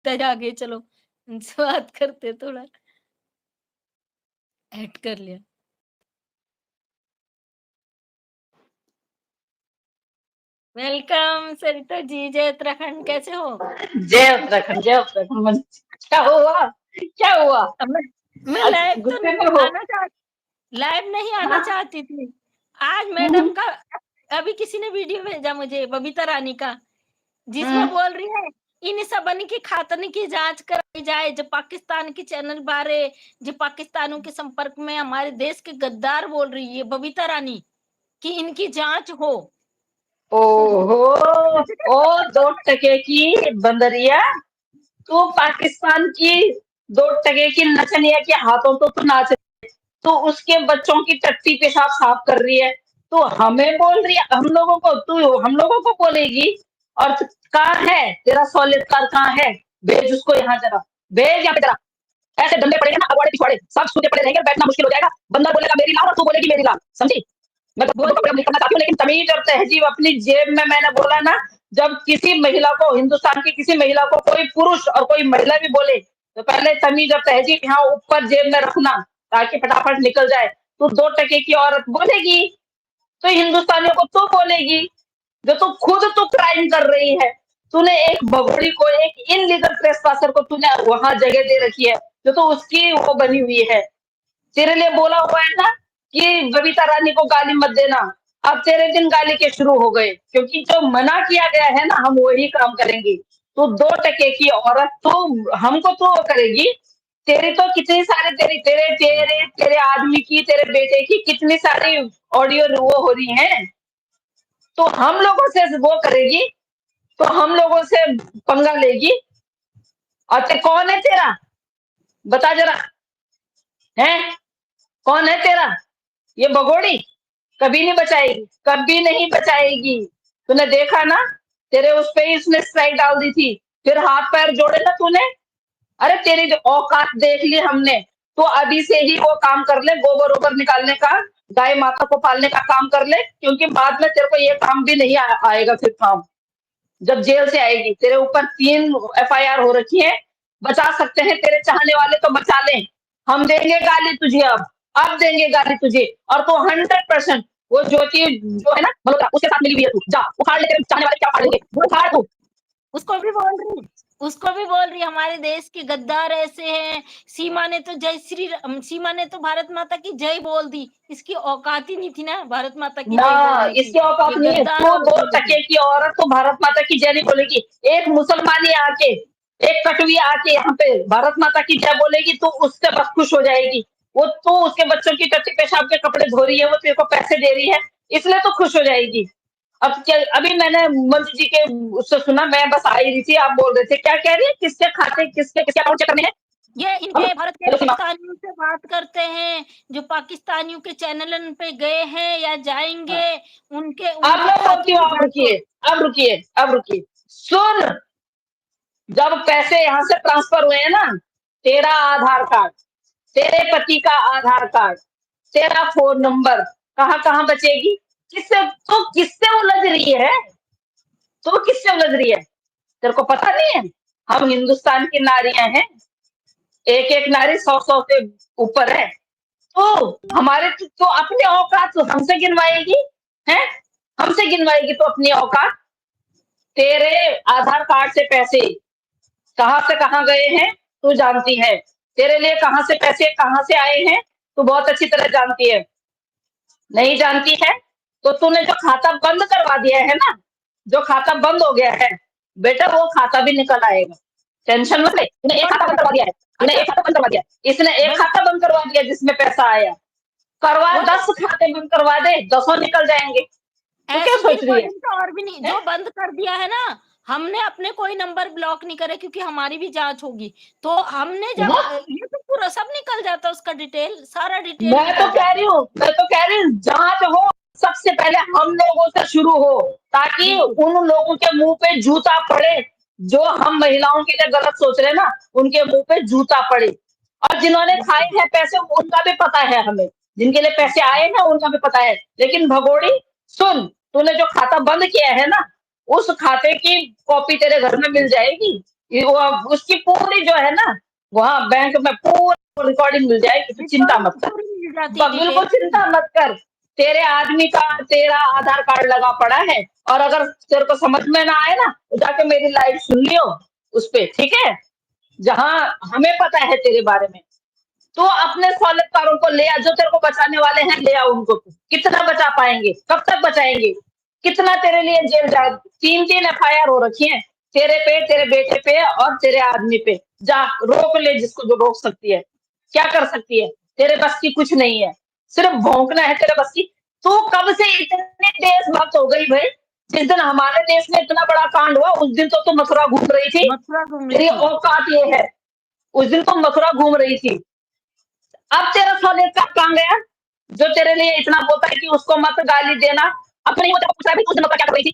आगे चलो, उनसे बात करते थोड़ा। ऐड कर लिया। वेलकम सरिता जी, जय उत्तराखंड, कैसे हो? जय उत्तराखंड, जय उत्तराखंड। क्या हुआ? क्या हुआ? अब मैं आज लाइव तो गुस्से में नहीं हो? आना लाइव नहीं आना हाँ। चाहती थी। आज मैडम हम्म, का अभी किसी ने वीडियो भेजा मुझे बबीता रानी का, जिसमें हम्म। बोल रही है इन सबन की खातन की जांच कराई जाए, जो पाकिस्तान के चैनल बारे, जो पाकिस्तानियों के संपर्क में हमारे देश के गद्दार बोल रही है बबीता रानी कि इनकी जांच हो। ओहो, ओ 2 टके की बंदरिया, तू पाकिस्तान की 2 टके की नचनिया के हाथों तो तू नाच, तू उसके बच्चों की टट्टी पेशाब साफ कर रही है। तू हमें बोल रही है, हम लोगों को, तू हम लोगों को बोलेगी। और कहाँ है तेरा सॉलिड कार? कहाँ है? भेज उसको यहाँ जरा, भेज यहाँ पे जरा। ऐसे डंडे पड़ेंगे ना, अगवाड़े पिछवाड़े सब सूखे पड़े रहेंगे, बैठना मुश्किल हो जाएगा। बंदा बोलेगा मेरी लाल और तू बोलेगी मेरी लाल, समझी? मैं तो बोल कपड़े नहीं करना चाहती हूँ, लेकिन तमीज और तहजीब अपनी जेब में। मैंने बोला ना, जब किसी महिला को, हिंदुस्तान की किसी महिला को कोई पुरुष और कोई महिला भी बोले, तो पहले तमीज और तहजीब यहाँ ऊपर जेब में रखना, ताकि फटाफट निकल जाए। तू 2 टके की औरत बोलेगी तो हिंदुस्तानियों को तू बोलेगी, जो तू खुद तू क्राइम कर रही है। तूने एक भगोड़ी को, एक इनलीगल ट्रेसपासर को तूने वहां जगह दे रखी है, जो तो उसकी वो बनी हुई है। तेरे लिए बोला हुआ है ना कि बबीता रानी को गाली मत देना। अब तेरे दिन गाली के शुरू हो गए, क्योंकि जो मना किया गया है ना, हम वही काम करेंगे। तू 2 टके की औरत, तू हमको तो वो करेगी। तेरी तो कितनी सारी, तेरी तेरे तेरे तेरे आदमी की, तेरे बेटे की कितनी सारी ऑडियो वो हो रही हैं। तो हम लोगों से वो करेगी, तो हम लोगों से पंगा लेगी। और कौन है तेरा? बता जरा, है कौन है तेरा? ये भगोड़ी कभी नहीं बचाएगी, कभी नहीं बचाएगी। तूने देखा ना, तेरे उस पे ही उसने स्ट्राइक डाल दी थी, फिर हाथ पैर जोड़े ना तूने। अरे तेरी जो औकात देख ली हमने। तो अभी से ही वो काम कर ले, गोबर ओबर निकालने का, गाय माता को पालने का काम कर ले, क्योंकि बाद में तेरे को ये काम भी नहीं आएगा फिर काम। जब जेल से आएगी, तेरे ऊपर 3 FIR हो रखी है। बचा सकते हैं तेरे चाहने वाले तो बचा लें। हम देंगे गाली तुझे, अब देंगे गाली तुझे। और तो 100% वो ज्योति जो है ना मल्होत्रा, उसके साथ मिली हुई है। तू जा उखाड़ ले, तेरे चाहने वाले क्या उखाड़ेंगे, वो उखाड़ तू। उसको भी बोल रही उसको भी बोल रही हमारे देश के गद्दार ऐसे हैं। सीमा ने तो भारत माता की जय बोल दी। इसकी औकात ही नहीं थी ना भारत माता की ना, जय बोलने की। इसकी औकात ये नहीं है। गद्दार तो औरत दो बोल रही। टके की औरत तो भारत माता की जय नहीं बोलेगी। एक मुसलमानी आके, एक कटवी आके यहाँ पे भारत माता की जय बोलेगी, तो उससे बस खुश हो जाएगी। वो तो उसके बच्चों की टट्टी पेशाब के कपड़े धो रही है, वो तेरे को पैसे दे रही है, इसलिए तो खुश हो जाएगी। अब क्या, अभी मैंने मंत्री जी के उससे सुना, मैं बस आई रही थी, आप बोल रहे थे, क्या कह रही है? किसके खाते, किसके किसके अकाउंट चेक करने हैं? ये हम, इनके भारत के हेलो सीमा। पाकिस्तानियों से बात करते हैं, जो पाकिस्तानियों के चैनल पे गए हैं या जाएंगे, उनके अब उनके मैं खातों बोलती हूँ, की आप जांच हो। रुकिए, अब रुकिए, अब रुकिए। सुन, जब पैसे यहाँ से ट्रांसफर हुए हैं ना, तेरा आधार कार्ड, तेरे पति का आधार कार्ड, तेरा फोन नंबर कहाँ कहाँ बचेगी? किससे तो किससे उलझ रही है? तो किससे उलझ रही है? तेरे को पता नहीं है? हम हिंदुस्तान की नारियां हैं, एक एक नारी 100 100 से ऊपर है। तो हमारे तो अपनी औकात तो हमसे गिनवाएगी, है? हमसे गिनवाएगी तो अपनी औकात। तेरे आधार कार्ड से पैसे कहाँ से कहाँ गए हैं, तू जानती है। तेरे लिए कहाँ से पैसे कहाँ से आए हैं, तू बहुत अच्छी तरह जानती है। नहीं जानती है तो तूने जो खाता बंद करवा दिया है ना, जो खाता बंद हो गया है, बेटा वो खाता भी निकल आएगा। टेंशन मत ले। तूने एक कौन खाता सा बंद करवा दिया है, तूने अच्छा एक खाता बंद करवा दिया है। इसने एक बंद खाता बंद करवा दिया जिसमें पैसा आया। करवा, वो तो 10 खाते बंद करवा दे, 10 निकल जाएंगे। तू क्या ऐसी की सोच रही है? रिकॉर्डिंग तो और भी नहीं हैं? जो बंद कर दिया है ना। हमने अपने कोई नंबर ब्लॉक नहीं करे क्योंकि हमारी भी जांच होगी। तो हमने जब वो ये तो पूरा सब निकल जाता, उसका डिटेल सारा डिटेल मैं तो निकल कह जाता। रही हूँ, मैं तो कह रही हूँ, जांच हो, सबसे पहले हम लोगों से शुरू हो, ताकि बिल्कुल उन लोगों के मुंह पे जूता पड़े, जो हम महिलाओं के लिए गलत सोच रहे हैं ना, उनके मुंह पे जूता पड़े। और जिन्होंने खाए बिल्कुल हैं पैसे, उनका भी पता है हमें, जिनके लिए पैसे आए हैं उनका भी पता है। लेकिन भगोड़ी, सुन, तूने जो खाता बंद किया है ना, उस खाते की कॉपी तेरे घर में मिल जाएगी। उसकी पूरी जो है ना, वहाँ बैंक में पूरी रिकॉर्डिंग मिल जाएगी, तो चिंता रिकॉर्डिंग मत कर। पूरी मिल जाती है, बिल्कुल डिटेल चिंता पूरी। मत कर। तेरे आदमी का तेरा आधार कार्ड लगा पड़ा है, और अगर तेरे को समझ में ना आए ना, तो जाके मेरी लाइव सुन लियो उस पे, ठीक है? जहाँ हमें पता है तेरे बारे में। तो अपने सौलतकारों को ले आ, जो तेरे को बचाने वाले हैं, ले आओ उनको। कितना बचा पाएंगे? कब तक बचाएंगे? कितना तेरे लिए जेल जा, 3-3 एफआईआर हो रखी है, तेरे पे, तेरे बेटे पे और तेरे आदमी पे। जा रोक ले जिसको जो रोक सकती है। क्या कर सकती है? तेरे बस की कुछ नहीं है, सिर्फ भौंकना है तेरे बस की। तू कब से इतनी देशभक्त हो गई भाई? जिस दिन हमारे देश में इतना बड़ा कांड हुआ, उस दिन तो तू मथुरा घूम रही थी। मथुरा घूम रही तेरी थी। औकात ये है, उस दिन तुम मथुरा घूम रही थी। अब तेरा सौदेश का काम गया, जो तेरे लिए इतना बोलता है कि उसको मत गाली देना। अपने वो तेरे को पूछा है, भाई उस दिन मथुरा क्या कर रही थी?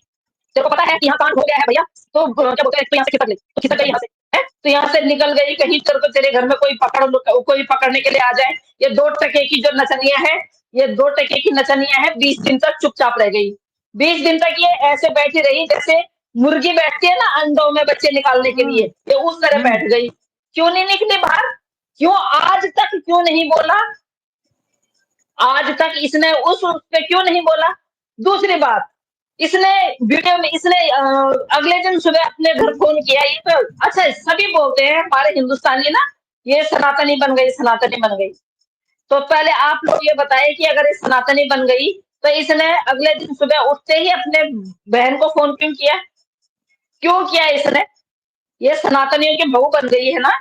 तेरे को पता है कि यहाँ कांड हो गया है भैया, तो क्या बोलते हैं, तो यहाँ से खिसक गई, तो खिसक गई यहाँ से, है? तो यहाँ से निकल गई, कहीं तेरे को तेरे घर में कोई पकड़ने के लिए आ जाए। ये 2 टके की जो नचनिया है, ये 2 टके की नचनिया है, 20 दिन तक चुपचाप रह गई। 20 दिन तक ये ऐसे बैठी रही जैसे मुर्गी बैठती है ना अंडों में बच्चे निकालने के लिए, हम्म। ये उस तरह हम्म। बैठ गई। क्यों नहीं निकली बाहर? क्यों आज तक क्यों नहीं बोला? आज तक इसने उस पे क्यों नहीं बोला? दूसरी बात, इसने वीडियो में इसने अगले दिन सुबह अपने घर फोन किया। ये तो अच्छा, सभी बोलते हैं हमारे हिंदुस्तानी ना, ये सनातनी बन गई, सनातनी बन गई। तो पहले आप लोग ये बताइए कि अगर ये सनातनी बन गई, तो इसने अगले दिन सुबह उठते ही अपने बहन को फोन क्यों किया? क्यों किया इसने? ये सनातनियों की बहू बन गई है ना,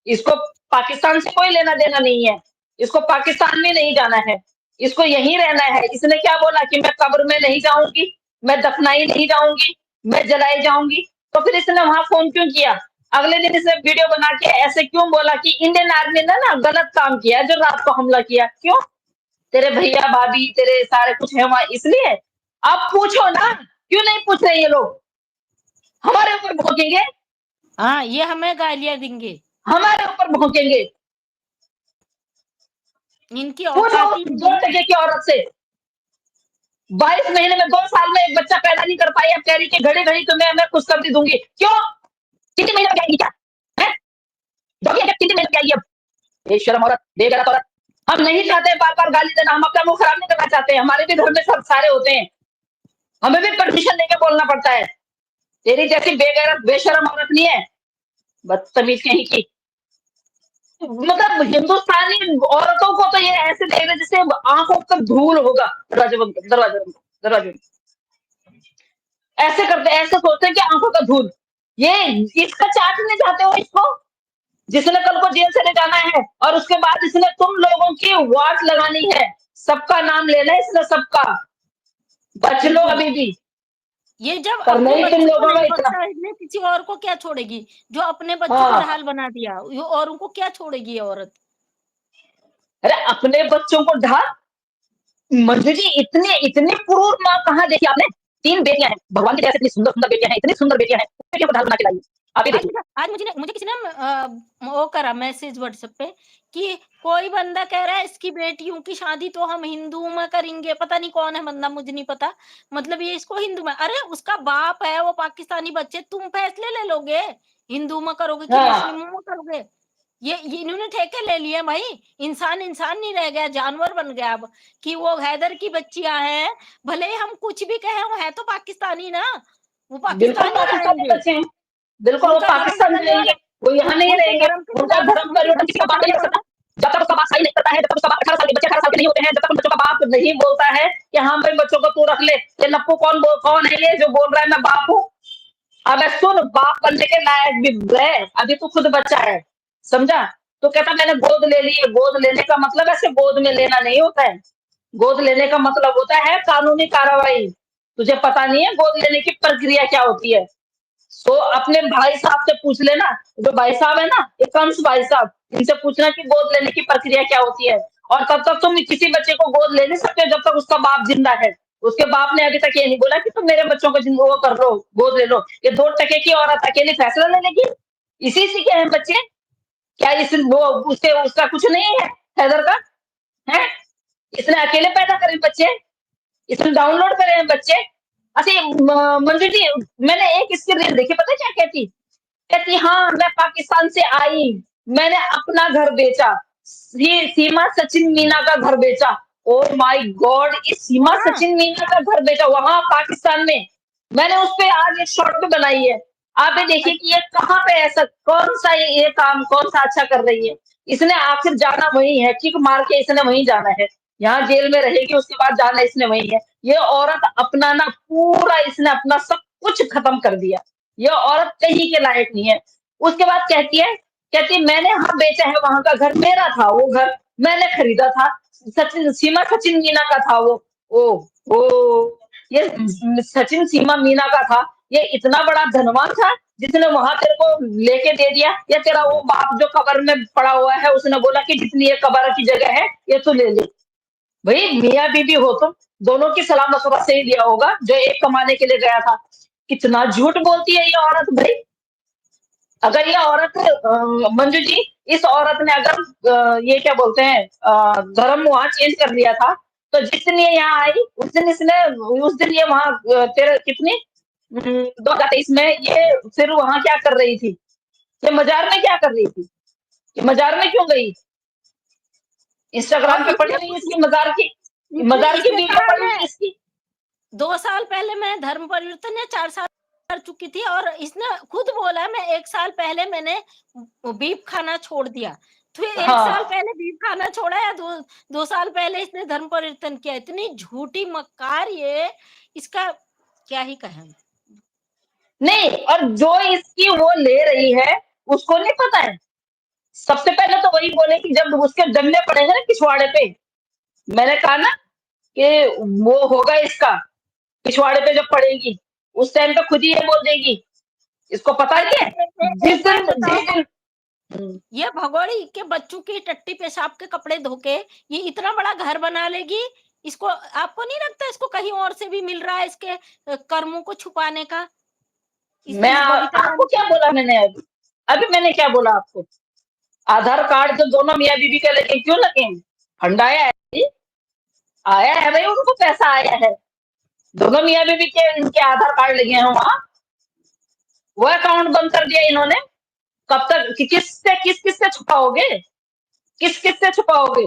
इसको पाकिस्तान से कोई लेना देना नहीं है। इसको पाकिस्तान में नहीं जाना है, इसको यहीं रहना है। इसने क्या बोला कि मैं कब्र में नहीं जाऊंगी, मैं दफनाई नहीं जाऊंगी, मैं जलाई जाऊंगी। तो फिर इसने वहां फोन क्यों किया? अगले दिन इसने वीडियो बना के ऐसे क्यों बोला कि इंडियन आर्मी ने ना गलत काम किया, जो रात को हमला किया? क्यों? तेरे भैया भाभी तेरे सारे कुछ है वहां, इसलिए। अब पूछो ना, क्यों नहीं पूछ रहे ये लोग? हमारे ऊपर भोंकेंगे, हाँ, ये हमें गालियां देंगे। हमारे ऊपर भोंकेंगे। इनकी पूछो औकात ही उस नहीं दो है। टके की औरत से। 22 महीने में 2 साल में एक बच्चा पैदा नहीं कर पाई, अब कह रही कि घड़ी घड़ी तुम्हें मैं खुश कर दी दूंगी। क्यों? 3-3 महीने में जाएगी क्या? है? डॉगी है क्या? 3-3 महीने में जाएगी अब? बेशरम औरत, बेगैरत औरत। हम नहीं चाहते बार बार गाली देना, हम अपना मुंह खराब नहीं करना चाहते। हमारे भी घर में सब सारे होते हैं, हमें भी परमिशन लेके बोलना पड़ता है। तेरी जैसी बेगैरत बेशरम औरत नहीं है, बदतमीज कहीं की। मतलब हिंदुस्तानी औरतों को तो ये ऐसे देख रहे जैसे आंखों का धूल होगा। दरवाजे बंद कर, दरवाजे बंद कर, दरवाजे बंद। ऐसे करते, ऐसे सोचते हैं कि आंखों का धूल। ये इसका चाटने चाहते हो इसको, जिसने कल को जेल से ले जाना है, और उसके बाद इसने तुम लोगों की वाट लगानी है। सबका नाम लेना है इसने, सबका। बच लो बिल्कुल। अभी भी, ये जब पर अपने नहीं तुम बच्चों को लोगों में नहीं इतना। बख्शा, किसी और को क्या छोड़ेगी? जो अपने बच्चों को हाँ, ढाल बना दिया, ये औरों को क्या छोड़ेगी ये औरत? अरे अपने बच्चों को ढाल। मंजू जी, इतने इतने क्रूर माँ कहाँ देखी आपने? 3 बेटियां हैं, भगवान की जैसे इतनी सुंदर सुंदर बेटियां हैं, इतनी सुंदर बेटियां हैं, बेटियों को ढाल बना के लाई। आप ही देखिए। आज मुझे किसी ने वो करा मैसेज व्हाट्सएप पे कि कोई बंदा कह रहा है इसकी बेटियों की शादी तो हम हिंदू में करेंगे। पता नहीं कौन है बंदा, मुझे नहीं पता। मतलब ये इसको हिंदू में, अरे उसका बाप है वो पाकिस्तानी बच्चे, तुम फैसले ले लोगे हिंदू में करोगे कि हाँ, मुस्लिमों में करोगे? ये इन्होंने ठेके ले लिए भाई। इंसान इंसान नहीं रह गया, जानवर बन गया अब। कि वो हैदर की बच्चियां हैं, भले ही हम कुछ भी कहें, वो है तो पाकिस्तानी ना, वो बिल्कुल पाकिस्तान ही पाकिस्तानी जाएंगे। बच्चे हैं। बिल्कुल वो उनका धर्म पाकिस्तान बदलने जाएंगे, वाला, वो यहाँ नहीं उनके रहेंगे। धर्म के उनका खिलाफ, धर्म उनके परिवर्तन धर्म किसी को का बाप नहीं बदलने कर सकता। वाला। जब तक उसका बाप सही नहीं करता है, जब तक उसका बाप 18 साल के बच्चे 18 साल के नहीं होते हैं, जब तक उन बच्चों का बाप नहीं बोलता है कि हाँ भाई बच्चों को तू रख ले। ये नप्पू कौन है ये जो बोल रहा है मैं बाप हूँ? अबे सुन, बाप बनने के लायक भी है, अभी तू खुद बच्चा है, समझा? तो कहता मैंने गोद ले ली है। गोद लेने का मतलब ऐसे गोद में लेना नहीं होता है। गोद लेने का मतलब होता है कानूनी कार्रवाई। तुझे पता नहीं है गोद लेने की प्रक्रिया क्या होती है? तो अपने भाई साहब से पूछ लेना, जो भाई साहब है ना, एकम्स भाई साहब, इनसे पूछना कि गोद लेने की प्रक्रिया क्या होती है। और तब तक तुम किसी बच्चे को गोद ले नहीं सकते जब तक उसका बाप जिंदा है। उसके बाप ने अभी तक ये नहीं बोला कि तुम मेरे बच्चों को वो कर लो, गोद ले लो। ये 2 टके की औरत अकेली फैसला ले लेगी? इसी के हैं बच्चे। क्या इस वो उससे उसका कुछ नहीं है हैदर का? है? इसने अकेले पैदा करे बच्चे, इसने डाउनलोड करे हैं बच्चे। अच्छा मंजू जी, मैंने एक इसकी रील देखी, पता है क्या कहती? कहती हाँ, मैं पाकिस्तान से आई, मैंने अपना घर बेचा, सीमा सचिन मीना का घर बेचा। Oh my God! इस सीमा हाँ, सचिन मीना का घर बेचा वहां पाकिस्तान में। मैंने उस पे आज एक शॉर्ट भी बनाई है। आप ये देखिए कि ये कहाँ पे ऐसा कौन सा ये काम कौन सा अच्छा कर रही है। इसने आखिर जाना वही है, किक मार के इसने वहीं जाना है। यहाँ जेल में रहेगी, उसके बाद जाना इसने वही है। ये औरत अपना ना पूरा इसने अपना सब कुछ खत्म कर दिया। ये औरत कहीं के लायक नहीं है। उसके बाद कहती है मैंने हाँ बेचा है वहां का घर, मेरा था वो घर, मैंने खरीदा था। सचिन सीमा सचिन मीना का था वो। ओ ओ ये सचिन सीमा मीना का था। ये इतना बड़ा धनवान था जिसने वहां तेरे को लेके दे दिया, या तेरा वो बाप जो कब्र में पड़ा हुआ है उसने बोला कि जितनी ये कब्र की जगह है ये तू ले ले। भाई मियाँ बीवी हो तुम, दोनों की सलाह मशवरा से ही लिया होगा, जो एक कमाने के लिए गया था। कितना झूठ बोलती है ये औरत भाई। अगर ये औरत मंजू जी, इस औरत ने अगर ये क्या बोलते हैं धर्म वहां चेंज कर लिया था, तो जिस दिन ये यहाँ आई उस दिन ये वहां तेरे कितनी 2023 में ये फिर वहां क्या कर रही थी? ये मजार में क्या कर रही थी? ये मजार में क्यों गई? इंस्टाग्राम और पे पड़ी हुई है इसकी मजार की इसने वीडियो कहा पड़ी हुई है है इसकी। 2 साल पहले मैं धर्म परिवर्तन या 4 साल कर चुकी थी, और इसने खुद बोला मैं 1 साल पहले मैंने बीफ खाना छोड़ दिया। तो 1 साल हाँ। पहले बीफ खाना छोड़ा या 2 साल पहले इसने धर्म परिवर्तन किया। इतनी झूठी मक्कार ये, इसका क्या ही कहें हम। नहीं, और जो इसकी वो ले रही है उसको नहीं पता है। सबसे पहले तो वही बोले कि जब उसके डंडे पड़ेंगे ना पिछवाड़े पे, मैंने कहा ना कि वो होगा इसका, पिछवाड़े पे जब पड़ेगी उस टाइम पे खुद ही ये बोल देगी। इसको पता अरे नहीं है एक बात बताओ, जिस दिन हम्म, ये भगोड़ी के बच्चों की टट्टी पेशाब के कपड़े धो के ये इतना बड़ा घर बना लेगी। इसको आपको नहीं लगता इसको कहीं और से भी मिल रहा है इसके कर्मों को छुपाने का, इस बबीता आपको रानी क्या को? बोला मैंने अभी? अभी मैंने क्या बोला आपको? आधार कार्ड जो दोनों मियाँ बीवी के लगे क्यों लगे? फंड आया है जी? आया है भाई, उनको पैसा आया है। दोनों मियाँ बीवी के इनके आधार कार्ड लगे हैं वहां। वो अकाउंट बंद कर दिया इन्होंने। कब तक किस किस से छुपाओगे? किस किस से छुपाओगे?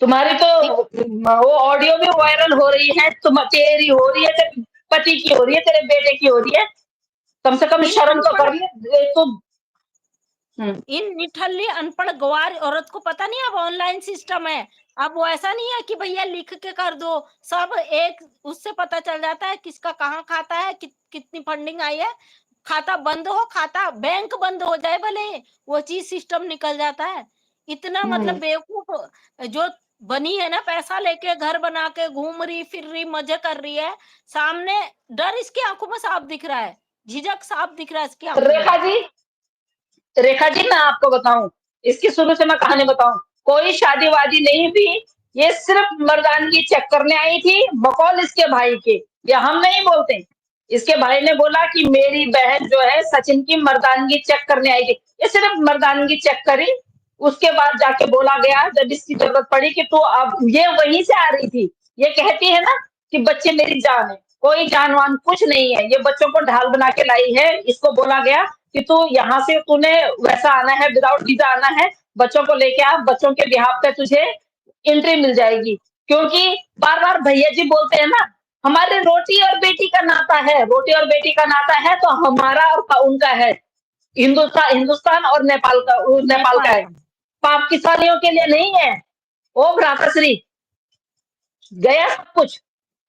तुम्हारी तो वो ऑडियो भी वायरल हो रही है, तेरी हो रही है, तेरे पति की हो रही है, तेरे बेटे की हो रही है। कम से कम इन शर्म तो अनपढ़ कर ले एक तो। हम्म, इन निठल्ली अनपढ़ गँवार औरत को पता नहीं अब ऑनलाइन सिस्टम है। अब वो ऐसा नहीं है कि भैया लिख के कर दो, सब एक उससे पता चल जाता है किसका कहाँ खाता है, कितनी फंडिंग आई है। खाता बंद हो, खाता बैंक बंद हो जाए भले, वो चीज़ सिस्टम निकल जाता है। इतना मतलब हम्म। बेवकूफ़ जो बनी है ना, पैसा लेके घर बना के घूम रही, फिर रही, मज़े कर रही है, सामने डर इसकी आँखों में साफ दिख रहा है, झिझक साफ दिख रहा है इसकी आँखों में। रेखा जी मैं आपको बताऊं, इसकी शुरू से मैं कहानी बताऊं। कोई शादी वादी नहीं हुई, ये सिर्फ मर्दानगी चेक करने आई थी बकौल इसके भाई के। ये हम नहीं बोलते। इसके भाई ने बोला कि मेरी बहन जो है सचिन की मर्दानगी चेक करने आई थी। ये सिर्फ मर्दानगी चेक करी। उसके बाद जाके बोला गया जब इसकी जरूरत पड़ी कि तू अब ये वहीं से आ रही थी। ये कहती है ना कि बच्चे मेरी जान है, कोई जान वान कुछ नहीं है, ये बच्चों को ढाल बना के लाई है। इसको बोला गया कि तू यहाँ से तूने वैसा आना है, विदाउट वीजा आना है, बच्चों को लेके आ, बच्चों के बिहाफ पे तुझे एंट्री मिल जाएगी। क्योंकि बार बार भैया जी बोलते हैं ना, हमारे रोटी और बेटी का नाता है, रोटी और बेटी का नाता है, तो हमारा और उनका है। हिंदुस्तान और नेपाल का, नेपाल का नेपाल है। का। पाकिस्तानियों के लिए नहीं है। ओ भ्राताश्री, गया सब कुछ।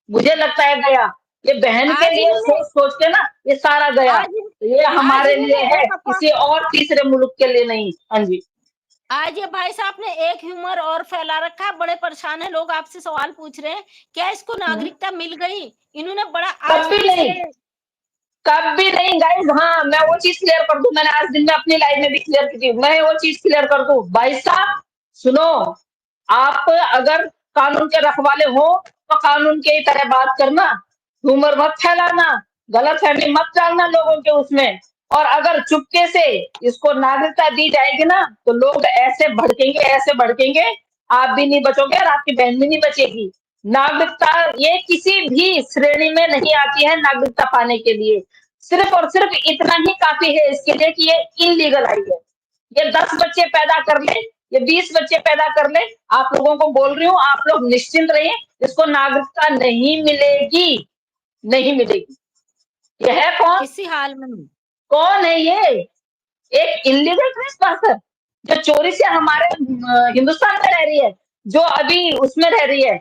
मुझे लगता है गया। ये बहन के आज लिए इन्होंने सोच सोच के ना ये सारा गया। आज ये आज हमारे लिए इन्होंने है, एक अफ़वाह, किसी और तीसरे मुल्क के लिए नहीं। हाँ जी। आज ये भाई साहब ने एक ह्यूमर और फैला रखा है, बड़े परेशान हैं लोग, आपसे सवाल पूछ रहे हैं, क्या इसको हम्म। नागरिकता मिल गई? इन्होंने बड़ा आज कभी तीसरे, नहीं, कभी नहीं गाइस। हाँ, मैं वो चीज क्लियर कर दूं, मैंने आज दिन में अपनी लाइफ में भी क्लियर की थी। मैं वो चीज क्लियर कर दूं भाई साहब, सुनो। आप अगर कानून के रखवाले हो तो कानून की तरह बात करना, ह्यूमर मत फैलाना, गलतफहमी मत डालना लोगों के उसमें। और अगर चुपके से इसको नागरिकता दी जाएगी ना तो लोग ऐसे भड़केंगे, आप भी नहीं बचोगे और आपकी बहन भी नहीं बचेगी। नागरिकता ये किसी भी श्रेणी में नहीं आती है नागरिकता पाने के लिए। सिर्फ और सिर्फ इतना ही काफ़ी है इसके लिए कि ये इल्लीगल आई है। ये 10 बच्चे पैदा कर ले, ये 20 बच्चे पैदा कर ले, आप लोगों को बोल रही हूँ, आप लोग निश्चिंत रहिए, इसको नागरिकता नहीं मिलेगी, नहीं मिलेगी। ये है कौन? किसी हाल में नहीं। कौन है ये? एक इल्लीगल ट्रेसपासर जो चोरी से हमारे हिंदुस्तान में रह रही है, जो अभी उसमें रह रही है,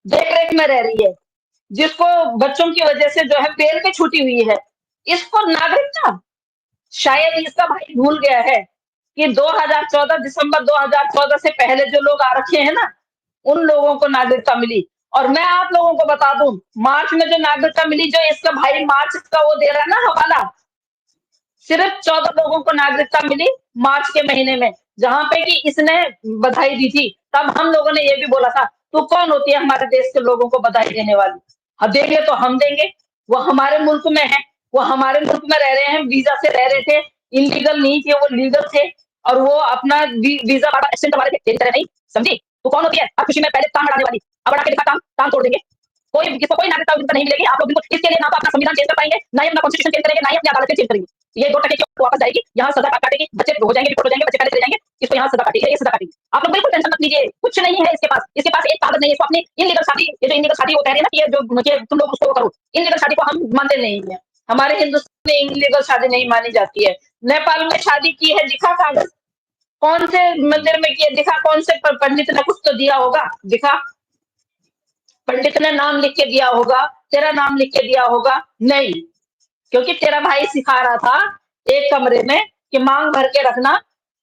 देख-रेख में रह रही है, जिसको बच्चों की वजह से जो है बेल पे छूटी हुई है, इसको नागरिकता शायद इसका भाई भूल गया है कि 2014 दिसंबर 2014 से पहले जो लोग आ रखे हैं ना, उन लोगों को नागरिकता मिली। और मैं आप लोगों को बता दूं, मार्च में जो नागरिकता मिली, जो इसका भाई मार्च का वो दे रहा है ना हवाला, सिर्फ 14 लोगों को नागरिकता मिली मार्च के महीने में, जहां पे कि इसने बधाई दी थी। तब हम लोगों ने ये भी बोला था, तू कौन होती है हमारे देश के लोगों को बधाई देने वाली? हाँ, देंगे तो हम देंगे। वो हमारे मुल्क में है, वो हमारे मुल्क में रह रहे हैं, वीजा से रह रहे थे, इलीगल नहीं थे, वो लीगल थे और वो अपना वीजा एक्सटेंड करवा रहे थे, तेरी तरह नहीं। समझी? तू कौन होती है? अब खुशी में पहले टांग अड़ाने वाली, अब अड़ा के दिखा टांग, टांग तोड़ देंगे। किसको कोई नागरिकता नहीं मिलेगी। आप लोग बिल्कुल इसके लिए ना तो अपना संविधान चेंज कर पाएंगे, ना ही अपना कॉन्स्टिट्यूशन चेंज करेंगे, ना ही अपनी अदालतें चेंज करेंगे। ये 2 टके की वापस जाएगी, यहाँ सजा काटेगी, बच्चे हो जाएंगे, डिपोर्ट हो जाएंगे, बच्चे पहले चले जाएंगे, इसको यहाँ सजा काटेगी, ये सजा काटेगी। आप लोग बिल्कुल टेंशन मत लीजिए, कुछ नहीं है इसके पास एक कागज नहीं है, इसको अपनी इल्लीगल शादी, ये जो इल्लीगल शादी वो कह रही है ना कि ये जो मुझे तुम लोग उसको करो, इल्लीगल शादी को हम मानते नहीं है। हमारे हिंदुस्तान में इल्लीगल शादी नहीं मानी जाती है। नेपाल में शादी की है, दिखा कागज, कौन से मंदिर में की है, दिखा, कौन से पंडित ने कुछ तो दिया होगा, दिखा, पंडित ने नाम लिख के दिया होगा, तेरा नाम लिख के दिया होगा, नहीं, क्योंकि तेरा भाई सिखा रहा था एक कमरे में कि मांग भर के रखना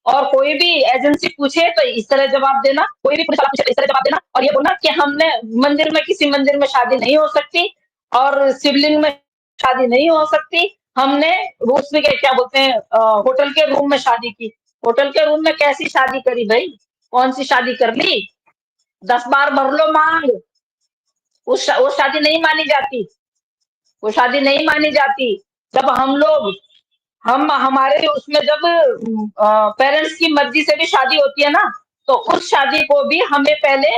और कोई भी एजेंसी पूछे तो इस तरह जवाब देना, कोई भी पुलिस वाला पूछे तो इस तरह जवाब देना और ये बोलना कि हमने मंदिर में, किसी मंदिर में शादी नहीं हो सकती और शिवलिंग में शादी नहीं हो सकती। हमने उसमें क्या बोलते हैं, होटल के रूम में शादी की। होटल के रूम में कैसी शादी करी भाई? कौन सी शादी कर ली? 10 बार भर लो मांग, वो शादी नहीं मानी जाती, वो शादी नहीं मानी जाती। जब हम लोग, हम हमारे उसमें जब पेरेंट्स की मर्जी से भी शादी होती है ना, तो उस शादी को भी हमें पहले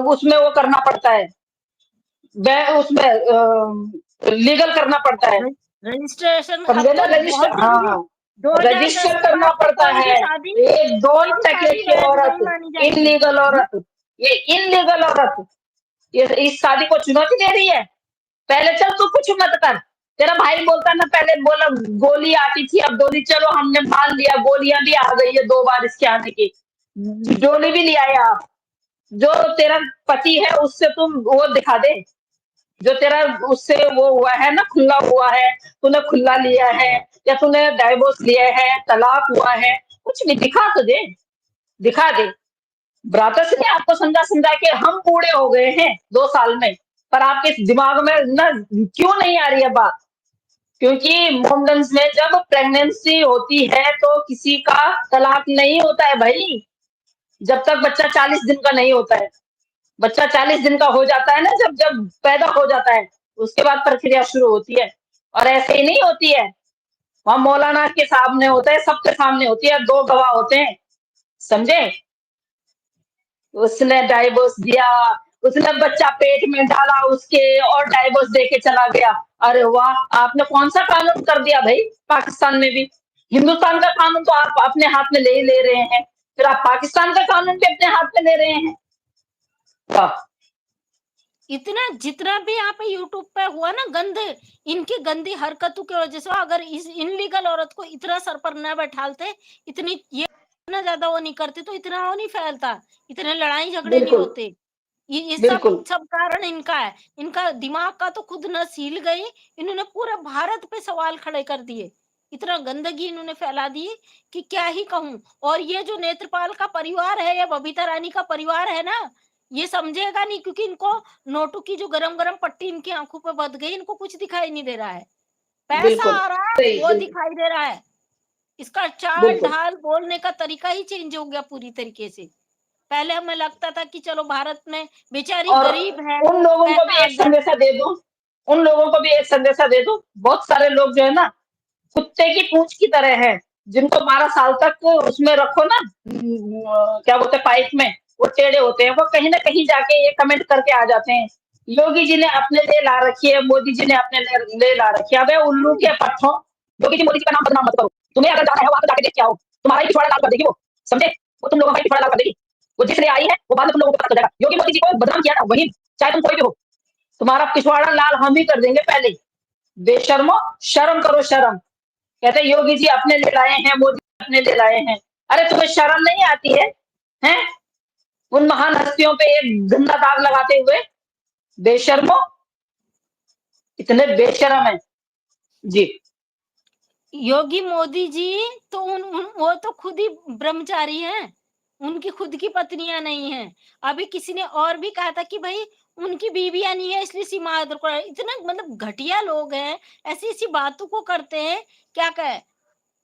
उसमें वो करना पड़ता है, उसमें लीगल करना पड़ता है। रजिस्ट्रेशन अब समझे ना? तो बहुत रजिस्टर, जरूरी। हाँ, 2010 रजिस्टर के करना बाद से पड़ता है। एक दो कोई भी टके शादी की वैध नहीं औरत, मानी जाएगी। इल्लीगल औरत, ये इल्लीगल औरत, ये इस शादी को चुनौती दे रही है। पहले चल तू कुछ मत कर, तेरा भाई बोलता ना, पहले बोला गोली आती थी, अब डोली, चलो हमने मान लिया, गोलियां भी आ गई है 2 बार इसके आने की, डोली भी ले आए आप। जो तेरा पति है उससे तुम वो दिखा दे, जो तेरा उससे वो हुआ है ना, खुला हुआ है, तूने खुला लिया है या तूने डाइवोर्स लिया है, तलाक हुआ है, कुछ भी दिखा तो दे, दिखा दे। भ्रातस ने आपको समझा समझा के हम बूढ़े हो गए हैं 2 साल में, पर आपके दिमाग में ना क्यों नहीं आ रही है बात? क्योंकि मोमडन्स में जब प्रेगनेंसी होती है तो किसी का तलाक नहीं होता है भाई, जब तक बच्चा 40 दिन का नहीं होता है। बच्चा 40 दिन का हो जाता है ना, जब जब पैदा हो जाता है, उसके बाद प्रक्रिया शुरू होती है। और ऐसे ही नहीं होती है, वहाँ मौलाना के सामने होता है, सबके सामने होती है, 2 गवाह होते हैं, समझे? उसने डाइवोर्स दिया, उसने बच्चा पेट में डाला उसके और डाइवोर्स देके चला गया। अरे वाह! आपने कौन-सा कानून कर दिया भई पाकिस्तान में भी? हिंदुस्तान का कानून तो आप अपने हाथ में ले ही ले रहे हैं, फिर आप पाकिस्तान का कानून भी अपने हाथ में ले रहे हैं। वाह! इतना जितना भी यहाँ पे यूट्यूब पे हुआ ना गंदे, इनकी गंदी हरकतों की वजह से, अगर इस इनलीगल औरत को इतना सर पर न बैठालते, इतनी ये इतना ज्यादा वो नहीं करते तो इतना वो नहीं फैलता, इतने लड़ाई झगड़े नहीं बिल्कुल, होते। ये सब बिल्कुल, सब कारण इनका है। इनका दिमाग का तो खुद नस हिल गई, इन्होंने पूरे भारत पे सवाल खड़े कर दिए। इतना गंदगी इन्होंने फैला दी कि क्या ही कहूँ। और ये जो नेत्रपाल का परिवार है या बबीता रानी का परिवार है ना, ये समझेगा नहीं, क्योंकि इनको नोटू की जो गरम-गरम पट्टी इनकी आँखों पे बध गई, इनको कुछ दिखाई नहीं दे रहा है। पैसा बिल्कुल। आ रहा है, सही, वो बिल्कुल, दिखाई दे रहा है। इसका बिल्कुल। चाल-ढाल, बोलने का तरीका ही चेंज हो गया पूरी तरीके से। पहले हमें लगता था कि चलो भारत में बेचारी और गरीब है, उन लोगों को भी पैसा आ एक गया। संदेशा दे दूँ, उन लोगों को भी एक संदेशा दे दूँ, बहुत सारे लोग जो है ना, कुत्ते की पूंछ की तरह है, जिनको 12 साल तक उसमें रखो ना, क्या बोलते हैं, पाइप में, वो टेढ़े होते हैं, वो कहीं न कहीं जाके ये कमेंट करके आ जाते हैं योगी जी ने अपने लिए ला रखी है, मोदी जी ने अपने लिए ला रखी है। अबे उल्लू के पट्टों, योगी जी मोदी जी का नाम बदनाम मत करो। तुम्हें अगर जाना है वहां तो जाके देख के आओ, तुम्हारा ही पिछवाड़ा लाल कर देगी वो, समझे? वो तुम लोगों का ही पिछवाड़ा लाल कर देगी। वो जिस लिए आई है वो बाद में तुम लोगों को पता चल जाएगा। योगी मोदी जी को बदनाम किया था वही, चाहे तुम कोई भी हो, तुम्हारा पिछवाड़ा लाल हम ही कर देंगे पहले। बेशर्मो, शर्म करो शर्म। कहते हैं योगी जी अपने लिए लाए हैं, मोदी अपने लिए लाए हैं। अरे तुम्हें शर्म नहीं आती है? हैं? उन महान हस्तियों पे एक गंदा दाग लगाते हुए, बेशर्मो, इतने बेशरम है। जी। योगी मोदी जी तो वो तो खुद ही ब्रह्मचारी हैं, उनकी खुद की पत्नियां नहीं हैं। अभी किसी ने और भी कहा था कि भाई उनकी बीवियां नहीं है इसलिए सीमा आदर को, इतना मतलब घटिया लोग हैं, ऐसी-ऐसी बातों को करते हैं, क्या कहे?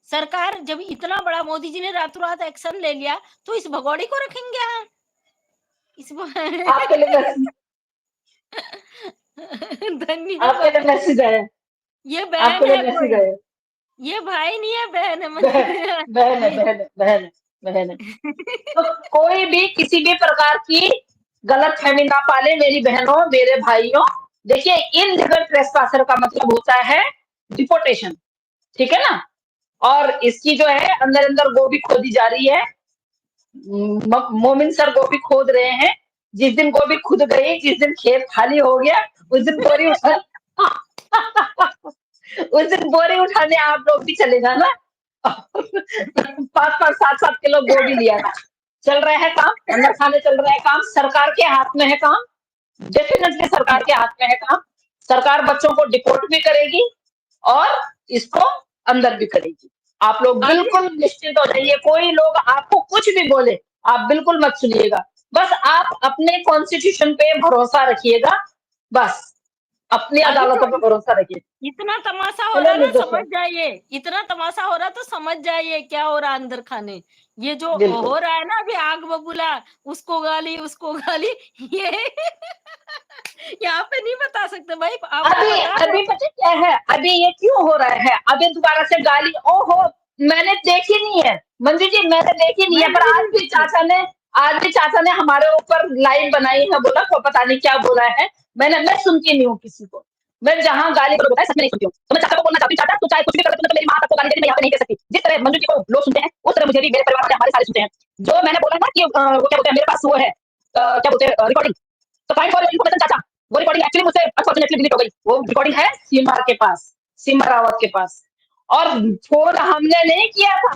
सरकार जब इतना बड़ा मोदी जी ने रातों-रात एक्शन ले लिया, तो इस भगौड़े को रखेंगे यहाँ? इस आपके लिए मैसेज, आपके लिए धन्यवाद। मैसेज आया, ये आपके बहन लिए है मैसेज कोई, आया। ये भाई नहीं है, बहन है बहन, मतलब बहन है, ये बहन है, बहन है, बहन है। तो कोई भी किसी भी प्रकार की गलतफहमी ना पाले मेरी बहनों, मेरे भाइयों। देखिए इल्लीगल ट्रेसपासर का मतलब होता है डिपोर्टेशन, ठीक है ना? और इसकी जो है अंदर-अंदर गोभी खोदी जा रही है। मोमिन सर गोभी खोद रहे हैं। जिस दिन गोभी खुद गई, जिस दिन खेत खाली हो गया, उस दिन बोरी उठा उस दिन बोरी उठाने आप लोग भी चले जाना। 5-5, 7-7 किलो गोभी लिया था। चल रहा है काम, अंदर खाने चल रहा है काम, सरकार के हाथ में है काम, डेफिनेटली सरकार के हाथ में है काम। सरकार बच्चों को डिपोर्ट भी करेगी और इसको अंदर भी करेगी। आप लोग अभी बिल्कुल निश्चिंत हो जाइए, कोई लोग आपको कुछ भी बोले, आप बिल्कुल मत सुनिएगा। बस आप अपने कॉन्स्टिट्यूशन पे भरोसा रखिएगा, बस अपनी अभी तो अदालतों पे भरोसा रखिए। इतना तमाशा हो चलो रहा ना, समझ निर्दोषों, जाइए, इतना तमाशा हो रहा तो समझ जाइए क्या हो रहा अंदर खाने। ये जो बिल्कुल। हो रहा है ना अभी आग बबूला, उसको गाली ये यहाँ पे नहीं बता सकते भाई, आपको अभी बता दो। अभी पता क्या है, अभी ये क्यों हो रहा है? अभी दोबारा से गाली, ओहो, मैंने देखी नहीं है मंजू जी, मैंने देखी नहीं है, मैंने पर भी आज नहीं भी देखी। चाचा ने, आज भी चाचा ने हमारे ऊपर लाइव बनाई है, बोला को पता नहीं क्या बोला है। मैं सुनती नहीं हूँ किसी को, मैं जहाँ गाली को बताए सच में नहीं सुनती हूँ। तो मैं चाचा को बोलना चाहती हूँ, चाचा तू चाहे कुछ भी कर, तूने तो मेरी माँ तक को गाली देनी मैं यहाँ पे नहीं दे सकती। जिस तरह मंजू जी को लोग सुनते हैं उस तरह मुझे भी मेरे परिवार वाले हमारे सारे सुनते हैं। जो मैंने बोला ना कि वो क्या बोलते हैं मेरे पास वो है, क्या बोलते हैं रिकॉर्डिंग, तो फाइंड फॉर इन्फॉर्मेशन चाचा, वो रिकॉर्डिंग एक्चुअली मुझसे अनफॉर्चुनेटली डिलीट हो गई। वो रिकॉर्डिंग है सीमा के पास, सीमा रावत के पास। और फोन हमने नहीं किया था।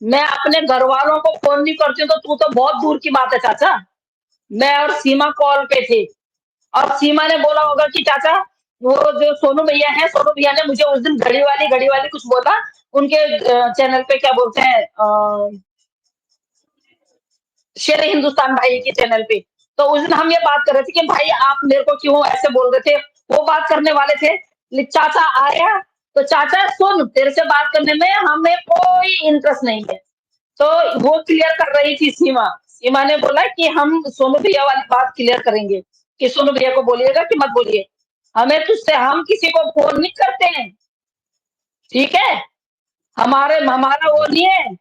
मैं अपने घर वालों को फोन नहीं करती हूँ, तो तू तो बहुत दूर की बात है चाचा। मैं और सीमा कॉल पे थे और सीमा ने बोला होगा कि चाचा, वो जो सोनू भैया है, सोनू भैया ने मुझे उस दिन घड़ी वाली कुछ बोला उनके चैनल पे, क्या बोलते हैं, शेर हिंदुस्तान भाई के चैनल पे। तो उस दिन हम ये बात कर रहे थे कि भाई आप मेरे को क्यों ऐसे बोल रहे थे, वो बात करने वाले थे। चाचा आया, तो चाचा सुन, तेरे से बात करने में हमें कोई इंटरेस्ट नहीं है। तो वो क्लियर कर रही थी सीमा। सीमा ने बोला कि हम सोनू भैया वाली बात क्लियर करेंगे, कि सोनू भैया को बोलिएगा कि मत बोलिए, हमें तुझसे, हम किसी को फोन नहीं करते हैं, ठीक है? हमारा वो नहीं है,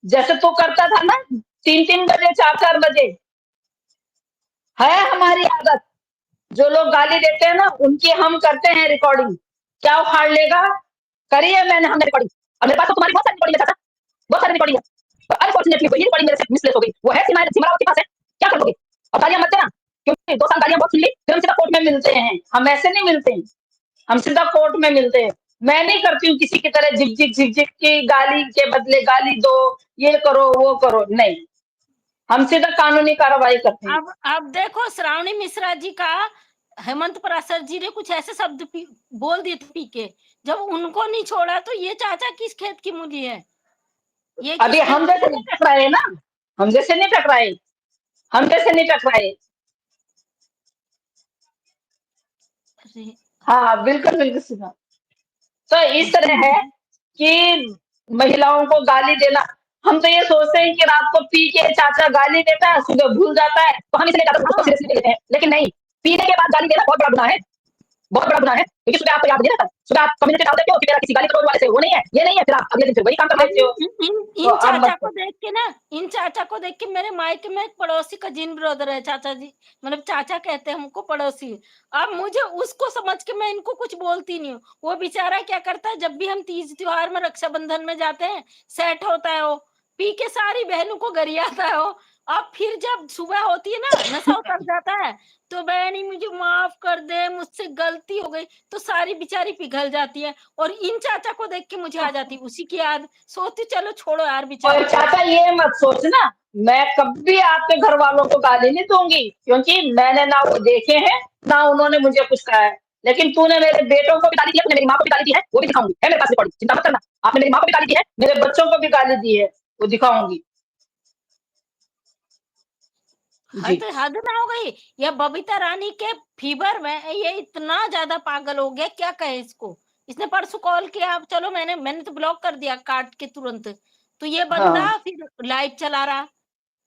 जैसे तू करता था ना 3-3 बजे, 4-4 बजे, है हमारी आदत। जो लोग गाली देते हैं ना उनकी हम करते हैं रिकॉर्डिंग। क्या उखाड़ लेगा? करिए, हमने रिकॉर्डिंग, और मेरे पास तो तुम्हारी बहुत सारी रिकॉर्डिंग है चाचा, बहुत सारी रिकॉर्डिंग है। अनफॉर्चुनेटली वही रिकॉर्डिंग मेरे से मिसप्लेस हो गई। वो है सिमरावत के पास है, क्या कर लोगे? और गालियां मत देना, क्योंकि 2 साल गालियां बहुत सुन ली, फिर हम सीधा कोर्ट में मिलते हैं। हम ऐसे नहीं मिलते हैं, हम सीधा कोर्ट में मिलते हैं। मैं नहीं करती हूँ किसी की तरह झिक-झिक की गाली के बदले गाली दो, ये करो, वो करो, नहीं। हम सीधा कानूनी कार्रवाई करते हैं। अब देखो श्रावणी मिश्रा जी का हेमंत पाराशर जी ने कुछ ऐसे शब्द बोल दिए थे पी के, जब उनको नहीं छोड़ा तो ये चाचा किस खेत की मूली है? ये अभी किस खेत हम की जैसे नहीं टकराए ना, हम जैसे नहीं टकराए, हम जैसे नहीं टकराए। अरे हाँ, बिल्कुल, बिल्कुल सीधा। तो इस तरह है कि महिलाओं को गाली देना, हम तो ये सोचते हैं कि रात को पी के चाचा गाली देता है, सुबह भूल जाता है, तो हम इसलिए ज़्यादा उसको हाँ, सीरियसली लेते हैं। लेकिन नहीं, पीने के बाद गाली देना बहुत बड़ा गुनाह है। बहुत बड़ा गुनाह है, क्योंकि सुबह आपको याद नहीं रहता, सुबह आप कम्युनिटी डाल देते हो कि मेरा किसी गाली गलौज वाले से वो नहीं है, ये नहीं है, फिर आप अगले दिन फिर वही काम कर अब लेते हो। तो इन अब चाचा मत को करो। देख के ना, इन चाचा को देख के मेरे मायके में एक पड़ोसी का जिन ब्रदर है, चाचा जी, मतलब चाचा कहते हैं हमको, पड़ोसी। अब मुझे उसको समझ के मैं इनको कुछ बोलती नहीं हूँ। वो बेचारा क्या करता है, जब भी हम तीज त्योहार में रक्षाबंधन में जाते हैं, सेट होता है वो, पी के सारी बहनों को गरियाता है वो। अब फिर जब सुबह होती है ना, नशा उतर जाता है, तो बहनी मुझे माफ कर दे, मुझसे गलती हो गई, तो सारी बेचारी पिघल जाती है। और इन चाचा को देख के मुझे आ जाती उसी की याद, सोचती चलो छोड़ो यार और बेचारों को। चाचा ये मत सोचना, मैं कभी आपके घर वालों को गाली नहीं दूँगी, क्योंकि मैंने ना वो देखे हैं, ना उन्होंने मुझे कुछ कहा है। लेकिन तूने मेरे बेटों को भी गाली दी है, तूने मेरी माँ को भी गाली दी है, वो भी दिखाऊँगी, है मेरे पास रिकॉर्डिंग, चिंता मत करना। आपने मेरी माँ को भी गाली दी है, मेरे बच्चों को भी गाली दी है, वो दिखाऊँगी। जी। हद हद ना हो गई। ये बबीता रानी के फीवर में ये इतना ज्यादा पागल हो गया, क्या कहे इसको। इसने परसों कॉल किया, अब चलो मैंने तो ब्लॉक कर दिया काट के तुरंत। तो ये बंदा हाँ। फिर लाइव चला रहा,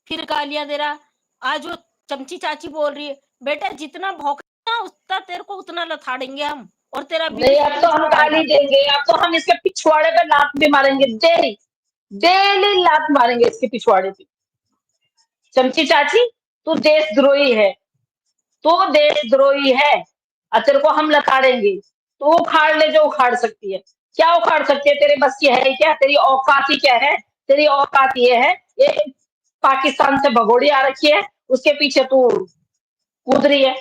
फिर गालियां दे रहा। आज वो चमची चाची बोल रही है, बेटा जितना भौंकना उतना तेरे को उतना लथाड़ेंगे हम, और तेरा नहीं, बीड़ी अब तो हम पिछवाड़ा गाली आएगा। देंगे, अब तो हम इसके पिछवाड़े पे लात भी मारेंगे डेली, डेली लात मारेंगे इसके पिछवाड़े पे। चमची चाची, तू देशद्रोही है, तू देशद्रोही है, और तेरे को हम लताड़ेंगे। तू उखाड़ ले जो उखाड़ सकती है। क्या उखाड़ सकती है? तेरे बस की है क्या? तेरी औकात ही क्या है? तेरी औकात ये है, ये पाकिस्तान से भगोड़ी आ रखी है, उसके पीछे तू कूद रही है,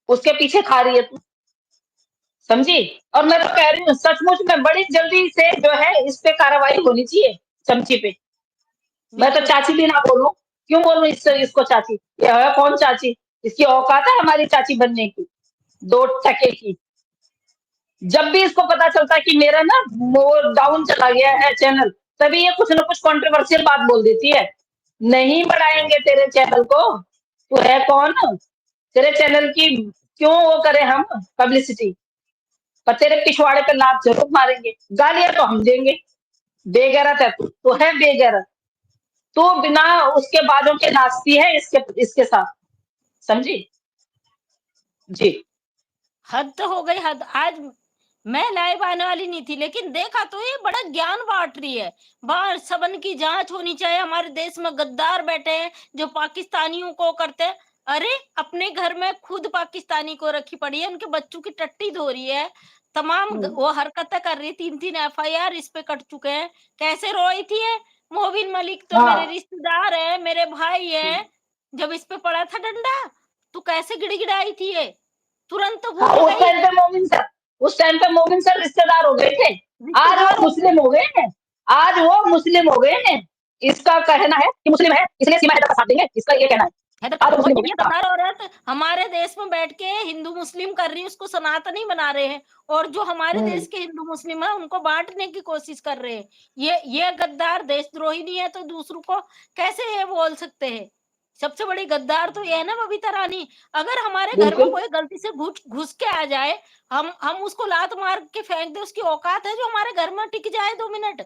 उसके पीछे खा रही है तू, समझी? और मैं तो कह रही हूँ सचमुच में बड़ी जल्दी से जो है इस पे कार्रवाई होनी चाहिए, चमची पे। मैं तो बिल्कुल। चाची भी ना बोलूं, क्यों बोलूं इसको चाची? ये है कौन चाची? इसकी औकात है हमारी चाची बनने की, 2 टके की। जब भी इसको पता चलता है कि मेरा ना वो डाउन चला गया है चैनल, तभी ये कुछ ना कुछ कंट्रोवर्शियल बात बोल देती है। नहीं बढ़ाएंगे तेरे चैनल को, तू है कौन? तेरे चैनल की क्यों वो करें हम पब्लिसिटी? पर तेरे पिछवाड़े पे लात जरूर मारेंगे, गालियां तो हम देंगे। बेगैरत है तू है बेगैरत। तू बिना उसके बाजों के नाचती है इसके इसके साथ, समझी? जी। हद तो हो गई हद। आज मैं लाइव आने वाली नहीं थी, लेकिन देखा तो ये बड़ा ज्ञान बांट रही है। बाहर सबन की जांच होनी चाहिए, हमारे देश में गद्दार बैठे हैं जो पाकिस्तानियों को करते हैं। अरे अपने घर में खुद पाकिस्तानी को रखी पड़ी है, उनके बच्चों की टट्टी धो रही है, तमाम हम्म। वो हरकतें कर रही है। 3-3 एफआईआर इस पे कट चुके हैं। कैसे रोई थी ये मोबिन मलिक, तो मेरे हाँ। रिश्तेदार है, मेरे भाई है। जब इस पे पड़ा था डंडा, तो कैसे गिड़गिड़ाई थी ये, तुरंत तो हाँ, भूल गई। उस टाइम पे मोमिन सर रिश्तेदार हो गए थे। आज रिश्तेदार वो हो गए। मुस्लिम हो गए हैं। आज वो मुस्लिम हो गए हैं। इसका कहना है कि मुस्लिम है इसलिए सीमा हैदर का साथ देंगे, इसका ये कहना है। हैदर आज वो और मुस्लिम हो ये गए। हाँ। गद्दार औरत हमारे देश में बैठ के हिंदू मुस्लिम कर रही है, उसको सनातनी बना रहे हैं, और जो हमारे हम्म। देश के हिंदू मुस्लिम है उनको बांटने की कोशिश कर रहे हैं। ये गद्दार देशद्रोही नहीं है तो दूसरों को कैसे ये बोल सकते हैं। सबसे बड़ी गद्दार तो ये है ना बबीता रानी। अगर हमारे घर में बिल्कुल। कोई गलती से घुस घुस के आ जाए, हम उसको लात मार के फेंक दे, उसकी औकात है जो हमारे घर में टिक जाए 2 मिनट।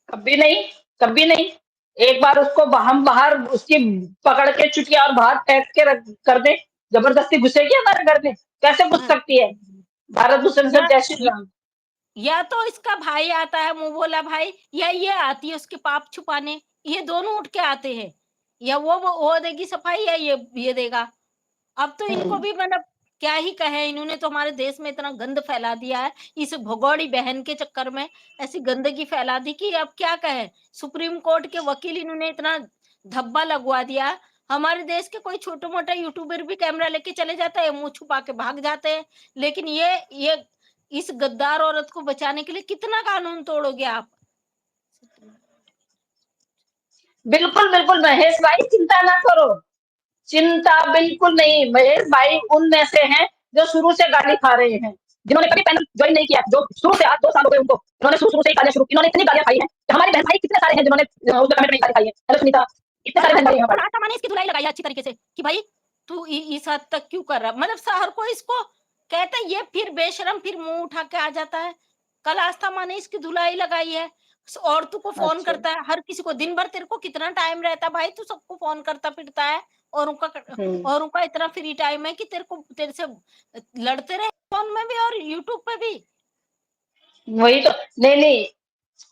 कभी नहीं, कभी नहीं। एक बार उसको हम बाहर उसकी पकड़ के चुटिया और बाहर फेंक के रख कर दे, जबरदस्ती घुसेगी हमारे घर में? कैसे घुस हाँ, सकती है? भारत भूषण या सर जय श्री राम। या तो इसका भाई आता है मुंह बोला भाई, या ये आती है उसके पाप छुपाने। ये दोनों उठ के आते हैं, या वो देगी सफाई, या ये देगा। अब तो इनको हम्म। भी मतलब क्या ही कहे, इन्होंने तो हमारे देश में इतना गंद फैला दिया है, इस भगोड़ी बहन के चक्कर में ऐसी गंदगी फैला दी कि अब क्या कहे। सुप्रीम कोर्ट के वकील इन्होंने इतना धब्बा लगवा दिया। हमारे देश के कोई छोटे मोटे यूट्यूबर भी कैमरा लेके चले जाते हैं, मुंह छुपा के भाग जाते हैं। लेकिन ये इस गद्दार औरत को बचाने के लिए कितना कानून तोड़ोगे आप। बिल्कुल बिल्कुल महेश भाई, चिंता ना करो। चिंता बिल्कुल नहीं, महेश भाई उनमें से हैं जो शुरू से गाली खा रहे हैं, जिन्होंने कभी पैनल ज्वाइन नहीं किया, जो शुरू से आज 2 साल हो गए उनको, इन्होंने शुरू शुरू से ही गालियां शुरू की, इन्होंने इतनी गालियां खाई हैं कि हमारे बहन भाई कितने सारे हैं जिन्होंने उसके कमेंट में गाली खाई है। हेलो सुनीता, इतने और सारे बहन भाई हैं और हमारे। आशा माने इसकी धुलाई लगाई है अच्छी तरीके से कि भाई तू इस हद तक क्यों कर रहा, मतलब शहर को इसको कहते हैं, ये फिर बेशरम फिर मुंह उठा के आ जाता है। कल आस्था माँ ने इसकी धुलाई लगाई है, औरतों को फोन अच्छा। करता है हर किसी को, दिन भर तेरे को कितना टाइम रहता है भाई, तू सबको फोन करता फिरता है, और हम्म। उनका इतना फ्री टाइम है कि तेरे से लड़ते रहे। फोन में भी और यूट्यूब पे भी। वही तो। नहीं नहीं,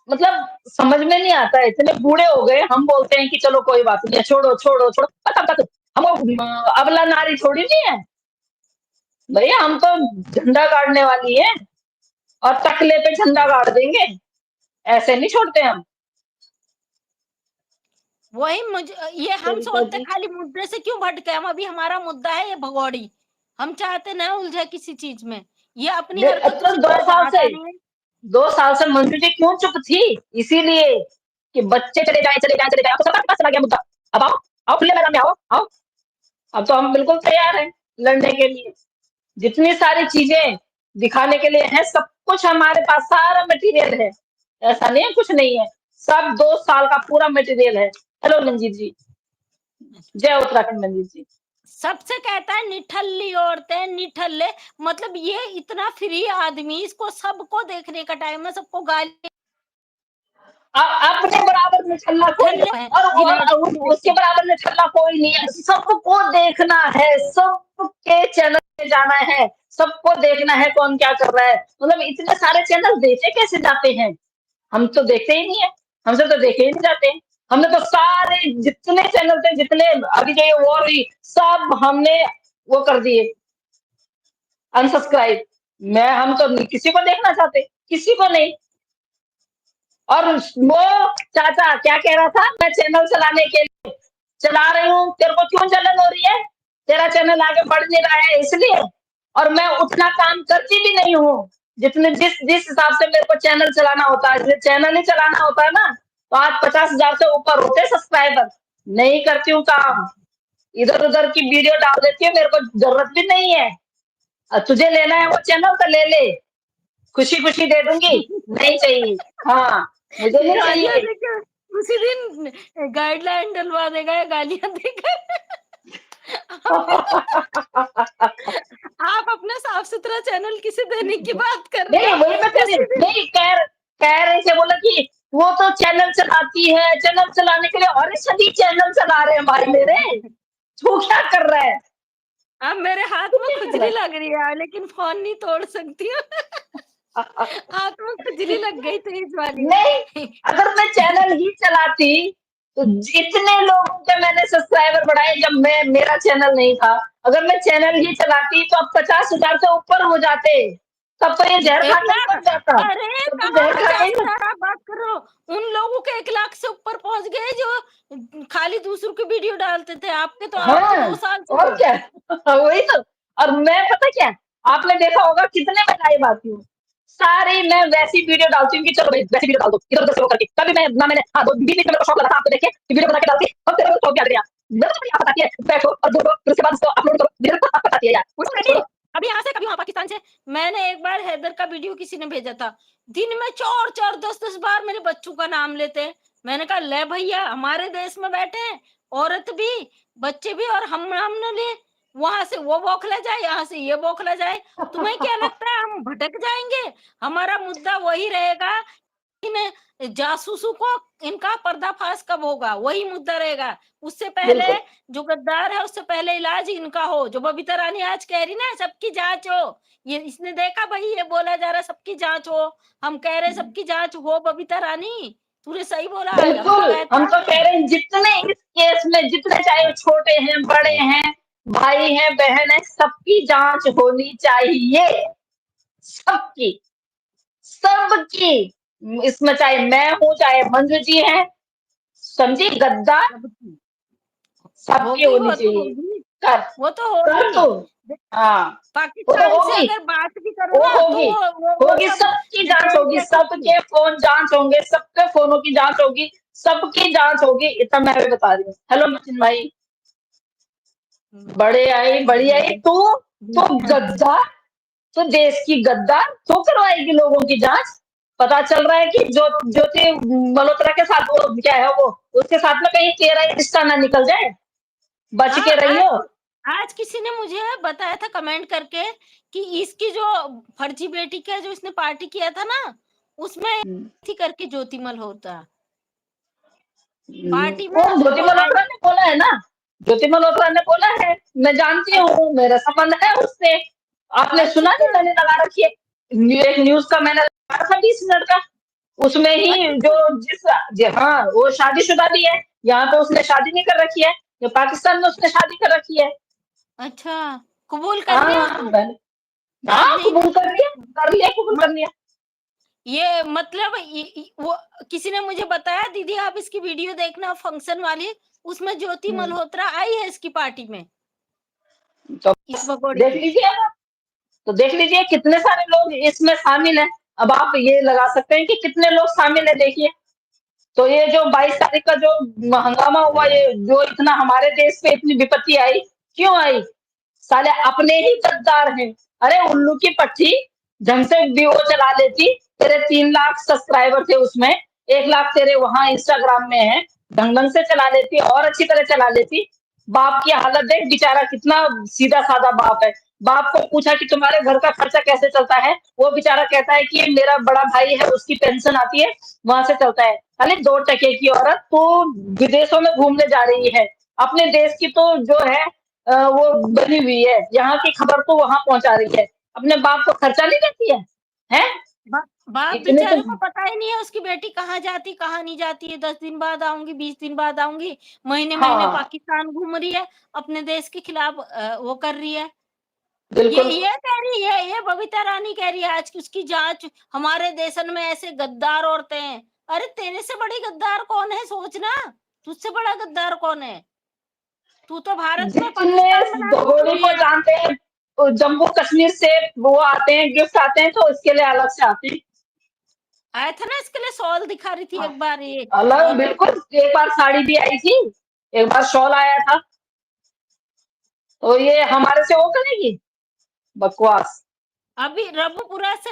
मतलब समझ में नहीं आता है, इतने बूढ़े हो गए, हम बोलते हैं कि चलो कोई बात नहीं है, छोड़ो छोड़ो छोड़ो, पता पता हम अबला नारी थोड़ी नहीं है भैया, हम तो झंडा गाड़ने वाली है, और टकले पे झंडा गाड़ देंगे, ऐसे नहीं छोड़ते हम। वही मुझे ये हम बिल्कुल सोचते जी। खाली मुद्दे से क्यों भटके हम, अभी हमारा मुद्दा है ये भगोड़ी। हम चाहते ना उलझे किसी चीज में, ये अपनी अब हरकतों तो से दो कहीं साल से जाता नहीं है। 2 साल से मंजू जी क्यों चुप थी? इसीलिए कि बच्चे चले जाए चले जाए चले जाए, आपको सरकार के पास चला गया मुद्दा। अब आओ, आओ खुले मैदान में आओ आओ। अब तो हम बिल्कुल तैयार हैं लड़ने के लिए, जितनी सारी चीजें दिखाने के लिए है, सब कुछ हमारे पास, सारा मटेरियल है, ऐसा नहीं है कुछ नहीं है, सब 2 साल का पूरा मटेरियल है। हेलो मंजीत जी, जय उत्तराखंड मंजीत जी। सबसे कहता है निठल्ली औरतें निठल्ले, मतलब ये इतना फ्री आदमी, इसको सबको देखने का टाइम है, सबको गाली अपने बराबर में छल्ला कोई ठल्ले हैं और जिन्हें उसके बराबर में छल्ला कोई नहीं है, सबको देखना है, सबके चैनल पे जाना है, सबको देखना है कौन क्या कर रहा है। मतलब इतने सारे चैनल देखे कैसे जाते हैं? हम तो देखते ही नहीं है, हमसे तो देखे ही नहीं जाते हैं। हमने तो सारे जितने चैनल थे, जितने अभी जो ये वॉर हुई, सब हमने वो कर दिए, अनसब्सक्राइब। हम तो किसी को देखना चाहते, किसी को नहीं। और वो चाचा क्या कह रहा था, मैं चैनल चलाने के लिए चला रही हूँ, तेरे को क्यों जलन हो रही है? तेरा चैनल आगे बढ़ नहीं रहा है इसलिए। और मैं उतना काम करती भी नहीं हूँ जितने जिस जिस हिसाब से मेरे को चैनल चलाना होता है। चैनल ही चलाना होता है ना, तो आज 50,000 से ऊपर होते सब्सक्राइबर। नहीं करती हूँ काम, इधर उधर की वीडियो डाल देती है, मेरे को जरूरत भी नहीं है। तुझे लेना है वो चैनल तो ले ले, खुशी खुशी दे दूंगी। नहीं चाहिए, हाँ, मुझे नहीं गालियां चाहिए। देकर उसी दिन गाइडलाइन डलवा देगा या गालियां देकर। आप अपना साफ सुथरा चैनल किसे देने की बात कर रहे नहीं, वही मैं हो कह रही उसी हूँ। दिन। नहीं, कह रहे थे, बोला कि वो तो चैनल चलाती है, चैनल चलाने के लिए, और सभी चैनल चला रहे हैं भाई मेरे, तू क्या कर रहा है? अब मेरे हाथ तू में क्या कर खुजली रहा लग रही है लेकिन फोन नहीं तोड़ सकती हूँ। है? हाथ में खुजली लग गई तेज वाली। नहीं, अगर मैं चैनल ही चलाती तो जितने लोगों के मैंने सब्सक्राइबर बढ़ाए जब मैं मेरा चैनल नहीं था, अगर मैं चैनल ही चलाती तो अब 50,000 से ऊपर हो जाते। तब तो ये जहर खा एक के ही लाख मर जाता, अरे तब तो कहाँ जहर खा के ही 50,000 आप बात कर रहे हो। उन लोगों के 1 लाख से ऊपर पहुंच गए जो खाली दूसरों की वीडियो डालते थे, आपके तो आप तो हाँ, 2 साल से और हो। क्या। वही तो। और मैं पता क्या, आपने देखा होगा कितने मैं लाइव आती हूँ, सारी मैं वैसी वीडियो डालती हूँ कि चलो भाई वैसी वीडियो डाल दो, इधर उधर से वो करके। कभी मैं ना, मैंने हाँ, बीच बीच में मेरे को शौक लगा था आपको देख के कि वीडियो बना के डालती, अब तेरे को शौक क्या गया? मेरे को यहाँ बताती है, बैठो और दो फिर उसके बाद उसको अपलोड करो, मेरे को आप बताती है यार, उसको नहीं, छोड़ो। अभी यहाँ से कभी वहाँ पाकिस्तान से मैंने एक बार हैदर का वीडियो किसी ने भेजा था। दिन में 4-4 10-10 बार मेरे बच्चों का नाम लेते हैं। मैंने कहा ले भैया हमारे देश में बैठे हैं, औरत भी, बच्चे भी, और हम नाम न ले। वहां से वो बौखला जाए, यहाँ से ये बौखला जाए। तुम्हें क्या लगता है हम भटक जाएंगे? हमारा मुद्दा वही रहेगा। इन जासूसों को इनका पर्दाफाश कब होगा वही मुद्दा रहेगा। उससे पहले बिल्कुल। जो गद्दार है उससे पहले इलाज इनका हो। जो बबीता रानी आज कह रही ना सबकी जांच हो, ये इसने देखा भाई, ये बोला जा रहा है सबकी जांच हो। हम कह रहे हैं सबकी जांच हो बबीता रानी, तूने सही बोला। आज हम तो बिल्कुल, कहते हम हैं तो कह रहे हैं जितने इस केस में, जितने चाहे छोटे हैं बड़े हैं, भाई हैं बहन है, सबकी जांच होनी चाहिए, सबकी, सबकी। इसमें चाहे मैं हूँ चाहे मंजू जी हैं, समझी, गद्दार, सबकी सबकी होगी, होनी वो तो चाहिए। होगी, कर वो तो कर होगी। तू। हाँ, वो तो पाकिस्तान से होगी, अगर बात भी करो वो ना तो होगी, वो होगी, सब सबकी जांच डिटेल होगी, चेक होगी। सबके फोन जांच होंगे, सबके फोनों की जांच होगी, सबकी जांच होगी, इतना मैं भी बता रही हूँ। हेलो मचिन भाई, बड़े आई बड़ी आई, तू गद्दार, तो देश की गद्दार, तो करवाएगी लोगों की जांच। पता चल रहा है कि ज्योति मल्होत्रा के साथ वो क्या है, वो उसके साथ में कहीं तेरा ही रिश्ता ना निकल जाए, बच हाँ, के रहियो। आज किसी ने मुझे बताया था कमेंट करके कि इसकी जो फर्जी बेटी का जो इसने पार्टी किया था ना, उसमें थी करके ज्योति मल्होत्रा पार्टी में कौन? ज्योति वो आई। मल्होत्रा ने बोला है ना, ज्योति मल्होत्रा ने बोला है, मैं जानती हूँ, मेरा संबंध है उससे। आपने अच्छा सुना नहीं, अच्छा मैंने लगा रखी है। एक न्यूज़ का मैंने लगाया था 20 मिनट का। उसमें ही अच्छा जो अच्छा जिस जी हाँ, वो शादीशुदा भी है। यहाँ पे उसने शादी नहीं कर रखी है। ये पाकिस्तान में उसने शादी कर रखी है। अच्छा, कबूल कर लिया हाँ, उसने? मैंने आज हाँ, नहीं कबूल कर लिया, कबूल म, कर लिया। ये मतलब वो किसी ने मुझे बताया, दीदी आप इसकी वीडियो देखना फंक्शन वाली, उसमें ज्योति हुँ, मल्होत्रा आई है इसकी पार्टी में, तो इस बस भगोड़े देख की। लीजिए आप। तो देख लीजिए कितने सारे लोग इसमें शामिल हैं। अब आप ये लगा सकते हैं कि कितने लोग शामिल हैं, देखिए। तो ये जो 22 तारीख का जो हंगामा हुआ, ये जो इतना हमारे देश पे इतनी विपत्ति आई, क्यों आई? साले अपने ही गद्दार हैं। अरे उल्लू की पट्टी, ढंग से वीडियो चला लेती, तेरे 3 लाख सब्सक्राइबर थे उसमें, 1 लाख तेरे वहाँ इंस्टाग्राम में है, ढंग-ढंग से चला लेती और अच्छी तरह चला लेती। बाप की हालत देख, बेचारा कितना सीधा-साधा बाप है। बाप को पूछा कि तुम्हारे घर का खर्चा कैसे चलता है? वो बेचारा कहता है कि मेरा बड़ा भाई है, उसकी पेंशन आती है, वहाँ से चलता है। अरे 2 टके की औरत तू विदेशों में घूमने जा रही है। अपने देश की तो जो है वो बनी हुई है, यहाँ की खबर तो वहाँ पहुँचा रही है। अपने बाप को खर्चा नहीं देती है, हैं? बा बाप इतने तो बेचारे को पता ही नहीं है उसकी बेटी कहाँ जाती, कहाँ नहीं जाती है, 10 दिन बाद आऊँगी, 20 दिन बाद आऊँगी, महीने-महीने हाँ, पाकिस्तान घूम रही है, अपने देश के खिलाफ वो कर रही है। बिल्कुल। ये कह रही है, ये बबीता रानी कह रही है आज की उसकी जाँच, हमारे देशन में ऐसे गद्दार औरतें हैं। अरे तेरे से बड़ी गद्दार कौन है सोचना, तुझसे बड़ा गद्दार कौन है? तू तो भारत में जितने पाकिस्तान बनाने को भगोड़े तुली को है। जानते हैं, वो जम्मू कश्मीर से वो आते हैं, गिफ्ट आते हैं, तो इसके लिए अलग से आते हैं। आया था ना इसके लिए शॉल दिखा रही थी एक बार ये अलग औरत। बिल्कुल, एक बार साड़ी भी आई थी, एक बार शॉल आया था। तो ये हमारे से वो करेगी बकवास। अभी रघुपुरा से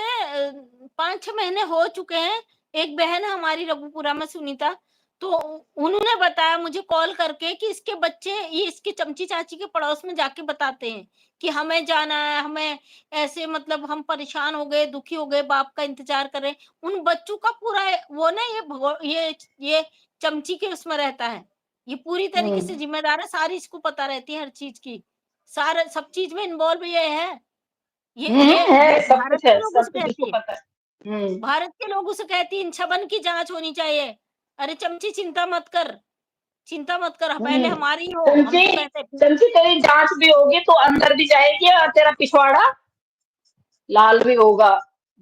5-6 महीने हो चुके हैं। एक बहन है हमारी रघुपुरा में सुनीता, तो उन्होंने बताया मुझे कॉल करके कि इसके बच्चे ये इसकी चमची चाची के पड़ोस में जाके बताते हैं कि हमें जाना है, हमें ऐसे मतलब हम परेशान हो गए, दुखी हो गए, बाप का इंतज़ार कर रहे हैं। उन बच्चों का पूरा वो ना ये चमची के उसमें रहता है। ये पूरी तरीके से हुँ। ज़िम्मेदार है, सारी इसको पता रहती है हर चीज़ की। सारा सब चीज़ में इन्वॉल्व ये है। ये है, सब भारत कुछ है, के लोग सब उसे कुछ इसको कहती है। पता है। हुँ। भारत के लोग उसे कहती है इन छबन की जाँच होनी चाहिए। अरे चमची चिंता मत कर पहले हुँ। हमारी हो, हम चमची तो कहते हैं फिर चमची तेरी जाँच भी होगी, तू अंदर भी जाएगी और तेरा पिछवाड़ा लाल भी होगा।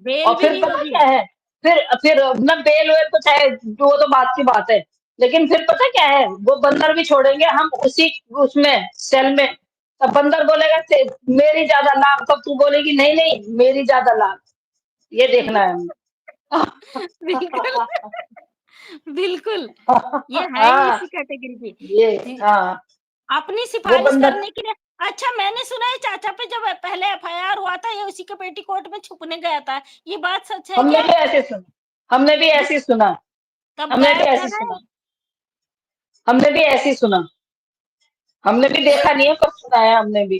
बेल और भी फिर नहीं पता होगी। क्या है, फिर ना बेल-वेल तो चाहे वो तो बात की बात है। लेकिन फिर पता क्या है, वो बंदर भी छोड़ेंगे हम उसी उसमें सेल में। तब बंदर बोलेगा ते मेरी ज़्यादा लाभ, तब तू बोलेगी नहीं, नहीं मेरी ज़्यादा लाभ। ये देखना है हमें। बिल्कुल, बिल्कुल, ये है ही हाँ, इसी कैटेगरी की। ये जी, हाँ, अपनी वो सिफ़ारिश बंदर करने के लिए। अच्छा मैंने सुना है चाचा पे जब पहले एफआईआर हुआ था, ये उसी के पेटीकोट में छुपने गया था। ये बात सच है हमने क्या? भी ऐसे सुना, हमने भी जी, ऐसे ही सुना, कब हमने भी गायब था ऐसे ही ना? सुना, हमने भी ऐसे ही सुना। हमने भी देखा नहीं है पर सुना है हमने भी।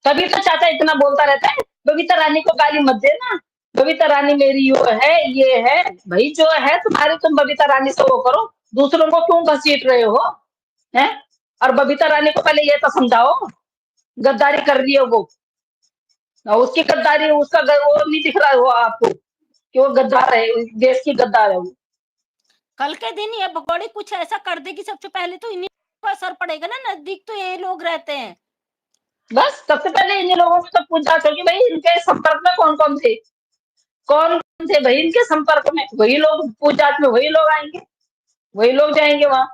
तभी तो चाचा इतना बोलता रहता है, बबीता रानी को गाली मत देना, बबीता रानी मेरी वो है, ये है। भई जो है तुम्हारी, तुम बबीता रानी से वो करो, दूसरों को क्यों घसीट रहे हो? हैं? और बबीता रानी को पहले ये तो समझाओ, गद्दारी कर रही है वो। उसकी गद्दारी, उसका वो नहीं दिख रहा है वो आपको कि वो गद्दार है, देश की गद्दार है वो। कल के दिन ये भगोड़े कुछ ऐसा कर देगी, सबसे पहले तो इन्हीं को असर पड़ेगा ना, नज़दीक तो ये लोग रहते हैं। बस सबसे पहले इन्हीं लोगों से तो पूछताछ होगी, भई इनके संपर्क में कौन-कौन थे? कौन थे भई इनके संपर्क में? वही लोग पूछताछ में वही लोग आएँगे, वही लोग जाएँगे वहाँ।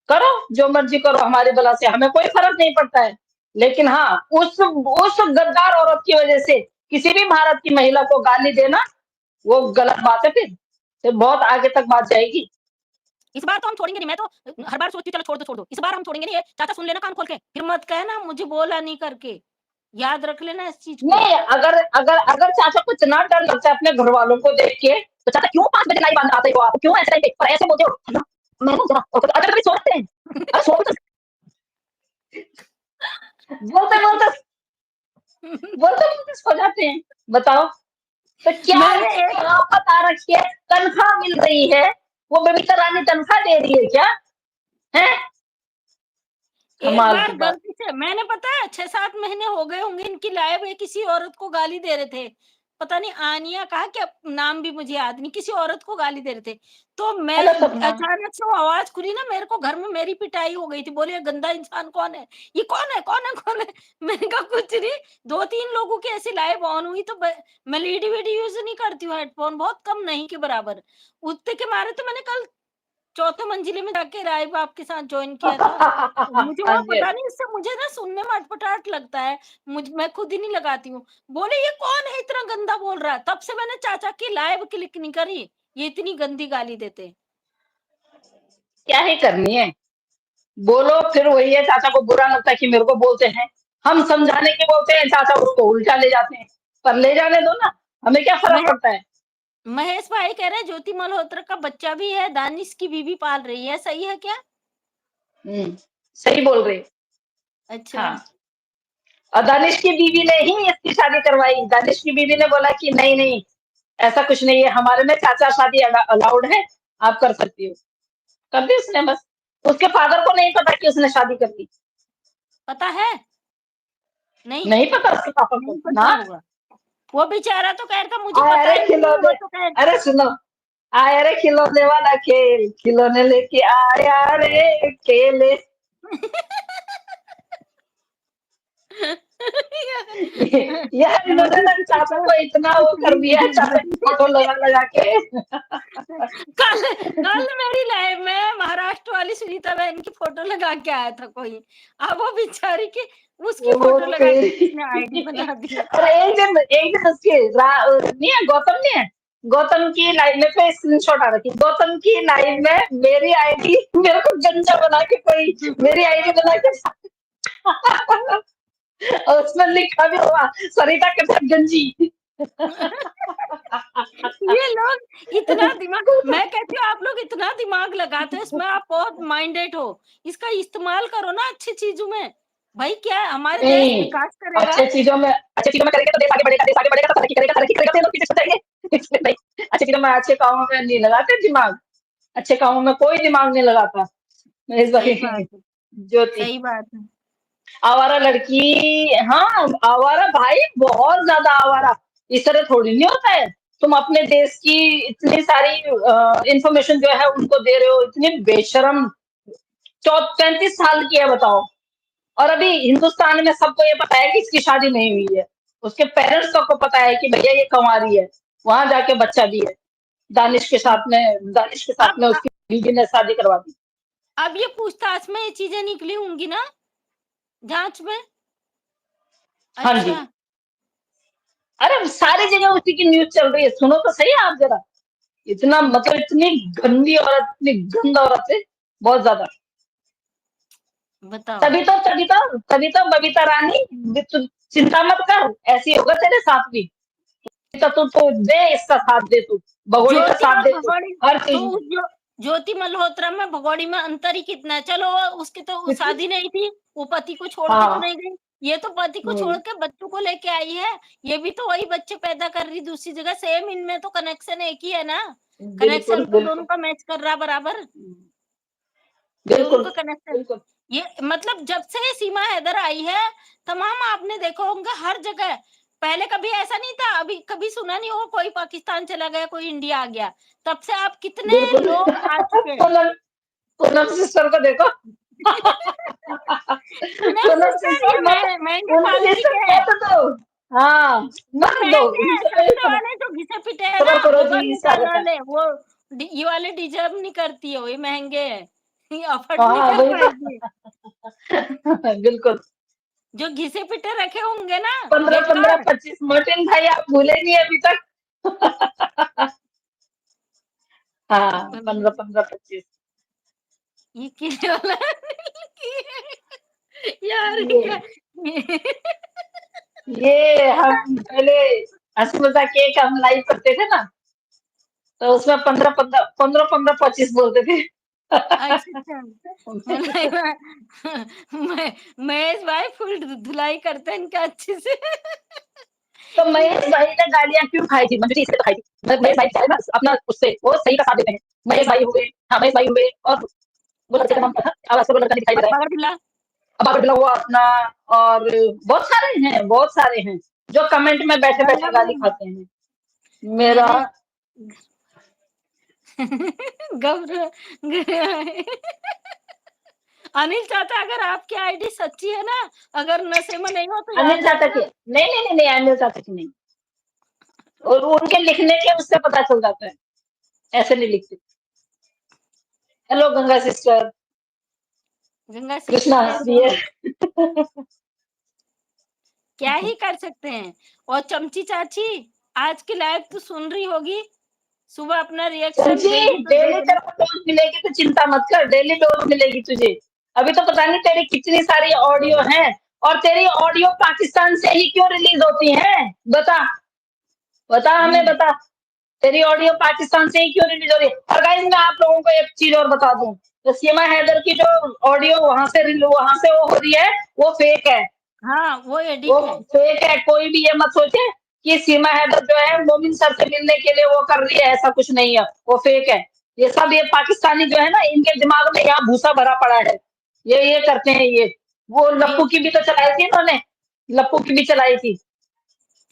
करो, जो मर्ज़ी करो हमारी बला से, हमें कोई फ़र्क नहीं पड़ता है। लेकिन हाँ, उस गद्दार औरत की वज़ह से किसी भी भारत की महिला को गाली देना, वो गलत बात है फिर। फिर बहुत आगे तक बात जाएगी। इस बार तो हम छोड़ेंगे नहीं, मैं तो हर बार सोचती हूँ चलो छोड़ दो। इस बार हम छोड़ेंगे नहीं, ये चाचा सुन लेना कान खोल के, फिर मत कहना मुझे बोला नहीं करके। याद रख लेना इस चीज़ को। नहीं, अगर अगर अगर चाचा को इतना डर लगता है अपने घरवालों को देख के, तो चाचा क्यों 5 बजे नाई बाँध आते हो आप? क्यों ऐसे और ऐसे बोलते हो? मैं ना जरा अगर कभी सोचते हैं, अरे सो भी तो बोलते-बोलते बोलते-बोलते सो जाते हैं, बताओ? तो क्या मैंने है, एक क्या बता रखी है, तनख्वाह मिल रही है, वो बबीता रानी तनख्वाह दे रही है क्या? हैं? एक कमाल की बार बात। गलती से मैंने पता है 6-7 महीने हो गए होंगे इनकी लाइव ये किसी औरत को गाली दे रहे थे। पता नहीं आनिया कहा क्या नाम भी मुझे याद नहीं, किसी औरत को गाली दे रहे थे। तो मैं गलत अपना। अचानक से वो आवाज़ खुली ना मेरे को घर में मेरी पिटाई हो गई थी। बोले ये गंदा इंसान कौन है? ये कौन है? कौन है? कौन है? मैंने कहा कुछ नहीं 2-3 लोगों की ऐसी लाइव ऑन हुई तो मैं लीडी-वीडी यूज़ नहीं करती हूँ हेडफ़ोन बहुत कम नहीं के बराबर। उतने के मारे तो मैंने कल चौथे मंजिले में जाके राय बाप के साथ जॉइन किया था। मुझे हाँ वो जी, हाँ पता जी। नहीं इससे मुझे ना सुनने में अटपटाट लगता है। मैं खुद ही नहीं लगाती हूँ। बोले ये कौन है इतना गंदा बोल रहा है? तब से मैंने चाचा की लाइव क्लिक नहीं करी। ये इतनी गंदी गाली देते। क्या ही करनी है? बोलो फिर वही है, चाचा को बुरा लगता है कि मेरे को बोलते हैं। हम समझाने के बोलते हैं, चाचा उसको उल्टा ले जाते हैं। पर ले जाने दो ना, हमें क्या फ़र्क महे पड़ता है? महेश भाई कह रहे हैं ज्योति मल्होत्रा का बच्चा भी है, दानिश की बीवी पाल रही है, सही है क्या? हुँ, सही बोल रहे हैं। अच्छा। हाँ, और दानिश की बीवी ने ही इसकी शादी करवाई। दानिश की बीवी ने बोला कि नहीं, नहीं, ऐसा कुछ नहीं है, हमारे में चाचा शादी अलाउड है, आप कर सकती हो। कर दी उसने बस। उसके फादर को नहीं पता कि उसने शादी कर ली। पता है? नहीं, नहीं पता उसके पापा को, नहीं पता ना। होगा। वो बेचारा तो कह रहा था मुझे आए पता अरे ही नहीं, वो खिलौने, तो कह अरे सुनो, आए अरे खिलौने वाला खेल, खिलौने लेके आया रे खेले। यार इन्होंने ना चाचा को इतना वो कर दिया है, चाचा की फोटो लगा लगा के। कल कल मेरी लाइव में महाराष्ट्र वाली सुनीता बहन की फोटो लगा के आया था कोई। अब वो बेचारी की उसकी वो फोटो लगा के तेरी। किसने आईडी बना दी। अरे एक दिन उसके नहीं है, गौतम नहीं है, गौतम की लाइव में पे स्क्रीनशॉट आ रखी, गौतम की लाइव में मेरी आईडी मेरे को गंजा बना के कोई मेरी आईडी बना के और उसमें लिखा भी हुआ सरिता के साथ गंजी। ये लोग इतना दिमाग, मैं कहती हूँ आप लोग इतना दिमाग लगाते हो, इसमें आप बहुत माइंडेड हो। इसका इस्तेमाल करो ना अच्छी चीज़ों में। भाई क्या है हमारे देश नहीं, विकास करेगा। अच्छे चीज़ों में करेंगे तो देश आगे बढ़ेगा, तरक्की करेगा तो ये लोग पीछे छूट जाएँगे। इसलिए नहीं, अच्छी चीज़ों में, अच्छे कामों में नहीं लगाते दिमाग, अच्छे कामों में कोई दिमाग नहीं लगाता। मेरी सही भाई बात है, ज्योति, सही बात है। आवारा लड़की, हाँ, आवारा भाई बहुत ज़्यादा आवारा, इस तरह थोड़ी नहीं होता है। तुम अपने देश की इतनी सारी इन्फॉर्मेशन जो है उनको दे रहे हो, इतनी बेशर्म, 34 साल की है बताओ। और अभी हिंदुस्तान में सबको ये पता है कि इसकी शादी नहीं हुई है। उसके पेरेंट्स सबको पता है कि भैया ये कुंवारी है। वहाँ जाके बच्चा भी है। दानिश के साथ अब में उसकी बीवी ने शादी करवा दी। अब ये पूछताछ में ये चीज़ें निकली होंगी ना, जाँच में? हाँ जी। अच्छा। अरे सारी जगह उसी की न्यूज़ चल रही है। सुनो तो सही आप ज़रा। इतना मतलब इतनी गंदी औरत, इतनी गंद औरत है, बहुत ज़्यादा। बताओ। तभी तो बबीता रानी, तू चिंता मत कर, ऐसी होगा तेरे साथ भी। तो तू दे इसका साथ दे तू, भगोड़ी का ज्योति साथ और दे तू, भगोड़ी, हर तो चीज़ में। उस ज्योति मल्होत्रा में भगोड़ी में अंतर ही कितना है। चलो उसकी तो शादी नहीं थी, वो पति को छोड़ के तो हाँ, नहीं गई। ये तो पति को हुँ, छोड़ के बच्चों को लेके आई है। ये भी तो वही बच्चे पैदा कर रही दूसरी जगह, सेम इनमें तो कनेक्शन एक ही है ना। बिल्कुल, कनेक्शन तो दोनों बिल्कुल। का मैच कर रहा बराबर। दोनों बिल्कुल, का कनेक्शन, बिल्कुल। ये मतलब जब से ये सीमा हैदर आई है, तमाम आपने देखा होगा हर जगह। पहले कभी ऐसा नहीं था, अभी कभी सुना नहीं होगा कोई पाकिस्तान चला गया, कोई इंडिया आ गया। तब से आप कितने बिल्कुल। लोग आ चुके हैं। पूनम पूनम सिस्टर को देखो। पूनम पूनम सिस्टर सिस्टर ये मत महंगे पूनम क्वालिटी सिस्टर के हैं। मत दो। हाँ, मत दो। महंगे हैं, उनसे नहीं सस्ते सुनो। वाले जो घिसे पिटे हैं ना करो, करो वो जी बस निकाल सारा। वाले, वो ये वाले डिजर्व नहीं करती है, ये महंगे हैं। ये अफोर्ड नहीं हाँ, कर वही पाएगी। तो। बिल्कुल। जो घिसे पिटे रखे होंगे ना 15, 15, बेकार। 25 मोर्टिन भाई आप भूले नहीं अभी तक। हाँ, 15, 15, 25। ये किने वाला यार ये क्या ये ये हम पहले हँसी मज़ाक के एक हम लाइव करते थे ना, तो उसमें 15, 15, 15, 15, 25 बोलते थे। अच्छा, मतलब मैं महेश भाई फुल धुलाई करते हैं इनका अच्छे से। तो महेश भाई ने गालियाँ क्यों खाई थी? मंजरी इसलिए तो खाई थी। महेश भाई बेचारे ना अपना उससे वो सही का साथ देते हैं। महेश भाई हुए, हाँ, महेश भाई हुए और वो लड़के का नाम क्या था? अब आपको वो लड़का दिखाई दे रहा है। बगड़ बिल्ला। बाबा हुआ अपना, और बहुत सारे हैं जो कमेंट में बैठे-बैठे गंगा गाली में खाते हैं। मेरा मैंने घबरा अनिल चाचा, अगर आपकी आईडी सच्ची है ना, अगर नशे में नहीं हो तो अनिल याद चाचा की रखना। नहीं, अनिल चाचा की नहीं। और उनके लिखने के उससे पता चल जाता है, ऐसे नहीं लिखते। Hello Ganga sister, Ganga Krishna sister हँस कैसे रही हैं? है। क्या ही कर सकते हैं। और चमची चाची, आज की लाइव तो सुन रही होगी, सुबह अपना रिएक्शन चंची, देगी तो डेली देख तेरे को डोज मिलेगी, तो चिंता मत कर, डेली डोज मिलेगी तुझे। अभी तो पता नहीं तेरी कितनी सारी ऑडियो हैं, और तेरी ऑडियो पाकिस्तान से ही क्यों रिलीज होती हैं? बता, बता हमें लेना। बता। तेरी ऑडियो पाकिस्तान से ही क्यों रिलीज हो रही है? और गाइस मैं आप लोगों को एक चीज और बता दूं, तो सीमा हैदर की जो ऑडियो वहां से वो हो रही है, वो फेक है। हाँ, वो वो एडिट है। फेक है, कोई भी ये मत सोचे कि सीमा हैदर जो है मोमिन सर से मिलने के लिए वो कर रही है, ऐसा कुछ नहीं है, वो फेक है। ये सब ये पाकिस्तानी जो है ना, इनके दिमाग में यहाँ भूसा भरा पड़ा है, ये करते हैं ये। वो लप्पू ये की भी तो चलाई थी इन्होंने, लप्पू की भी चलाई थी,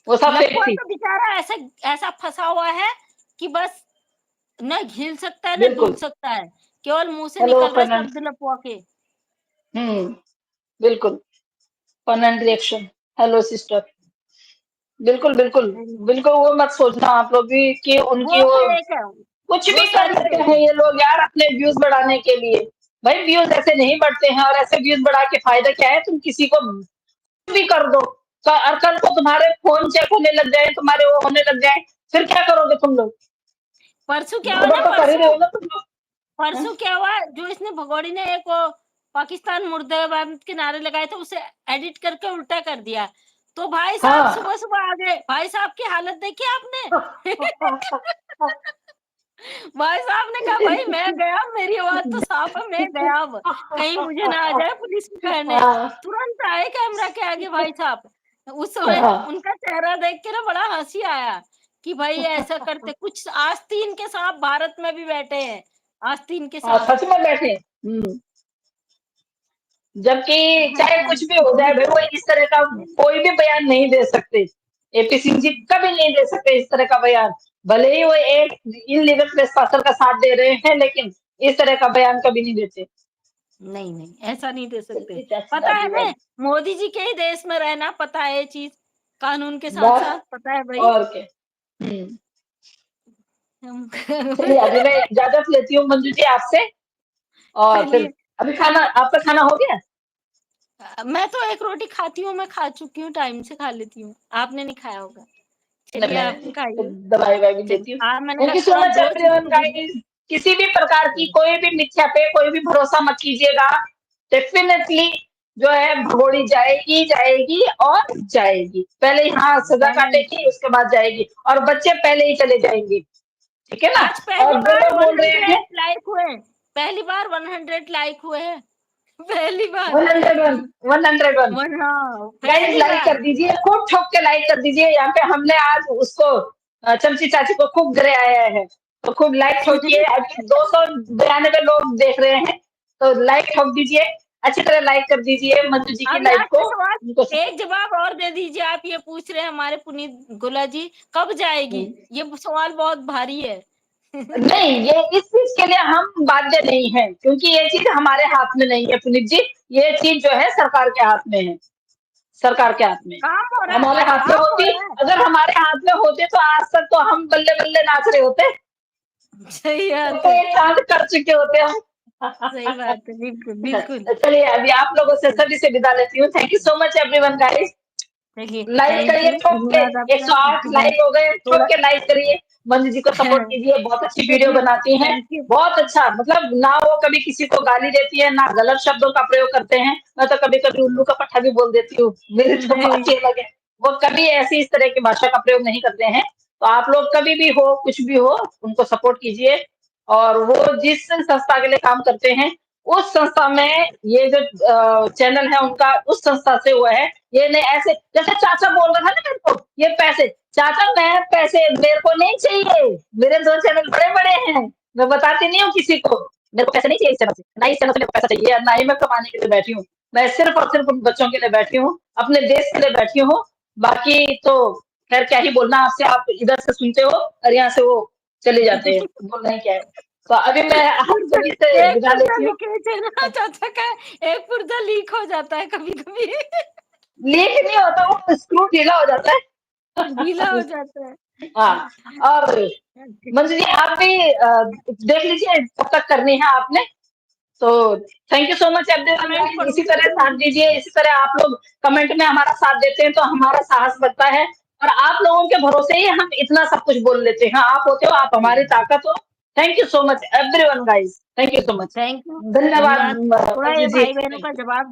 वो सब फेक लपुआ थी। तो बेचारा ऐसा ऐसा फंसा हुआ है कि बस न हिल सकता है न डुल बिल्कुल। सकता है। केवल मुंह से हेलो निकल रहे फर्नांड। शब्द लपुआ के। बिल्कुल। Fun and reaction. Hello sister. बिल्कुल, बिल्कुल। बिल्कुल वो मत सोचना आप लोग भी कि उनकी वो वो फेक है, कुछ वो भी कर सारी लेते फेक हैं है। ये लोग यार अपने व्यूज बढ़ाने के लिए। भाई व्यूज ऐसे नहीं बढ़ते हैं, और ऐसे व्यूज बढ़ा के फायदा क्या है? तुम किसी को कुछ भी कर दो, और कल को तुम्हारे फोन चेक होने लग जाए, तुम्हारे वो होने लग जाए, फिर क्या करोगे तुम लोग? परसों क्या हुआ ना, गड़बड़ तो कर ही रहे परसों हो ना तुम लोग। हैं? परसों क्या हुआ, जो इसने भगोड़ी ने एक वो पाकिस्तान मुर्दाबाद के नारे लगाए थे, उसे एडिट करके उल्टा कर दिया। तो भाई साहब हाँ। सुबह सुबह आ गए। भाई साहब की हालत देखी आपने? भाई साहब ने कहा भाई मैं गया, मेरी आवाज तो साफ है, मैं गया, अब कहीं मुझे ना आ जाए पुलिस पकड़ने। हाँ, तुरंत आए कैमरा के आगे भाई साहब। उस समय हाँ, उनका चेहरा देख के ना बड़ा हंसी आया कि भाई ऐसा करते कुछ। आस्तीन के सांप भारत में भी बैठे हैं, आस्तीन के हाँ, सांप। सच में बैठे। जबकि भाई चाहे साहब कुछ भी हो जाए, भाई वो इस तरह का कोई भी बयान नहीं दे सकते। एपी सिंह जी कभी नहीं दे सकते इस तरह का बयान। भले ही वो एक इलीगल प्रशासन का साथ दे रहे हैं, लेकिन इस तरह का बयान कभी नहीं देते। नहीं नहीं, ऐसा नहीं दे सकते। चलिए चाची पता है दादी ना, वाली मोदी जी के ही देश में रहना, पता है ये चीज, कानून के साथ बस, साथ पता है भाई। और क्या। हम्म हम चलिए अभी मैं इजाजत लेती हूँ मंजू जी आपसे, और फिर चलिए। अभी खाना, आपका खाना हो गया? मैं तो एक रोटी खाती हूँ, मैं खा चुकी हूँ, टाइम से खा लेती हूँ। आपने नहीं खाया होगा। नहीं, चलिए मैंने आप नहीं, तो खाइए। दवाई ववाई भी चलिए, लेती हूँ। मैंने थैंक कहा यू सो थोड़ा मच जोश एवरीवन इसको दूँ। गाइस। किसी भी प्रकार की कोई भी मिथ्या पे कोई भी भरोसा मत कीजिएगा। डेफिनेटली जो है भगोड़ी जाएगी जाएगी और जाएगी, पहले यहाँ सजा काटेगी, उसके बाद जाएगी, और बच्चे पहले ही चले जाएंगे। ठीक है ना? आज पहली और जो बार लोग बोल रहे 100 हैं लाइक हुए हैं। पहली बार 100 लाइक हुए हैं। पहली बार। 101, 101 हाँ, गाइस पहली लाइक बार। कर दीजिए, खूब ठोक के लाइक कर दीजिए। यहाँ पे हमने आज उसको चमची चाची को खूब गिराया है, तो खूब लाइक ठोकिए। अभी 292 लोग देख रहे हैं, तो लाइक ठोक दीजिए, अच्छी तरह लाइक कर दीजिए मंजू जी की अब लाइव लास्ट को, सवाल, उनको एक जवाब और दे दीजिए। आप ये पूछ रहे हैं हमारे पुनीत गुला जी, कब जाएगी? हम्म। ये सवाल बहुत भारी है। नहीं, ये इस चीज के लिए हम बाध्य नहीं है, क्योंकि ये चीज हमारे हाथ में नहीं है पुनीत जी। ये चीज जो है सरकार के हाथ में है, सरकार के हाथ में। काम हो रहा है, हमारे हाथ में काम हो होती, रहा है। अगर हमारे हाथ में होते तो आज तक तो हम बल्ले बल्ले नाच रहे होते, सही तब बात तो है। ये चांद कर चुके होते हम। सही बात है, बिल्कुल बिल्कुल। चलिए अभी आप लोगों से सभी से विदा लेती हूँ। Thank you so much everyone guys. चलिए, लाइक थैंक करिए यू ठोक के, धन्यवाद आपका। 108 लाइक हो गए, ठोक थोड़ा के लाइक करिए। मंजू जी को सपोर्ट कीजिए, बहुत अच्छी वीडियो चलिए, बनाती हैं। Thank you. बहुत अच्छा, मतलब ना वो कभी किसी को गाली देती है, ना गलत शब्दों का प्रयोग करते हैं। मैं तो कभी कभी उल्लू का पट्टा भी बोल देती हूँ, मेरी तो नहीं, बात ये अलग है। वो कभी ऐसी इस तरह की भाषा का प्रयोग नहीं करते हैं। तो आप लोग कभी भी हो, कुछ भी हो, उनको सपोर्ट कीजिए। और वो जिस संस्था के लिए काम करते हैं, उस संस्था में ये जो चैनल है उनका, उस संस्था से हुआ है। ये नहीं ऐसे जैसे चाचा बोल रहा था ना मेरे को, ये पैसे, चाचा मैं पैसे मेरे को नहीं चाहिए, मेरे 2 चैनल बड़े-बड़े हैं, मैं बताती नहीं हूँ किसी को। मेरे को पैसे नहीं चाहिए इस चैनल से, ना इस चैनल से मेरे को पैसा चाहिए, ना ही मैं कमाने के लिए बैठी हूँ। मैं सिर्फ और सिर्फ उन बच्चों के लिए बैठी हूँ, अपने देश के लिए बैठी हूँ। बाकी तो खैर क्या ही बोलना आपसे, आप इधर से सुनते हो और यहाँ से वो चले जाते हैं, बोलना ही क्या है। तो अभी मैं आप पुर्जा सभी से एक विदा पुर्जा लेती हूँ। लिखे थे ना चाचा का, एक पुर्जा लीक हो जाता है कभी-कभी। लीक नहीं होता, वो स्क्रू ढीला हो जाता गीला है। हो जाता है। हाँ, और मंजू जी आप भी देख लीजिए कब तक करनी है आपने। तो thank you so much everyone comment guys, इसी पढ़ूँगी तरह अभी साथ मैं। दीजिए, इसी तरह आप लोग कमेंट में हमारा साथ देते हैं तो हमारा साहस बढ़ता है, और आप लोगों के भरोसे ही हम इतना सब कुछ बोल लेते हैं। हाँ, आप होते हो, आप हमारी ताकत हो। Thank you so much everyone guys, thank you so much. Thank you, धन्यवाद धन्यवाद। थोड़ा मंजू ये जी, भाई-बहनों थैंक का यू। जवाब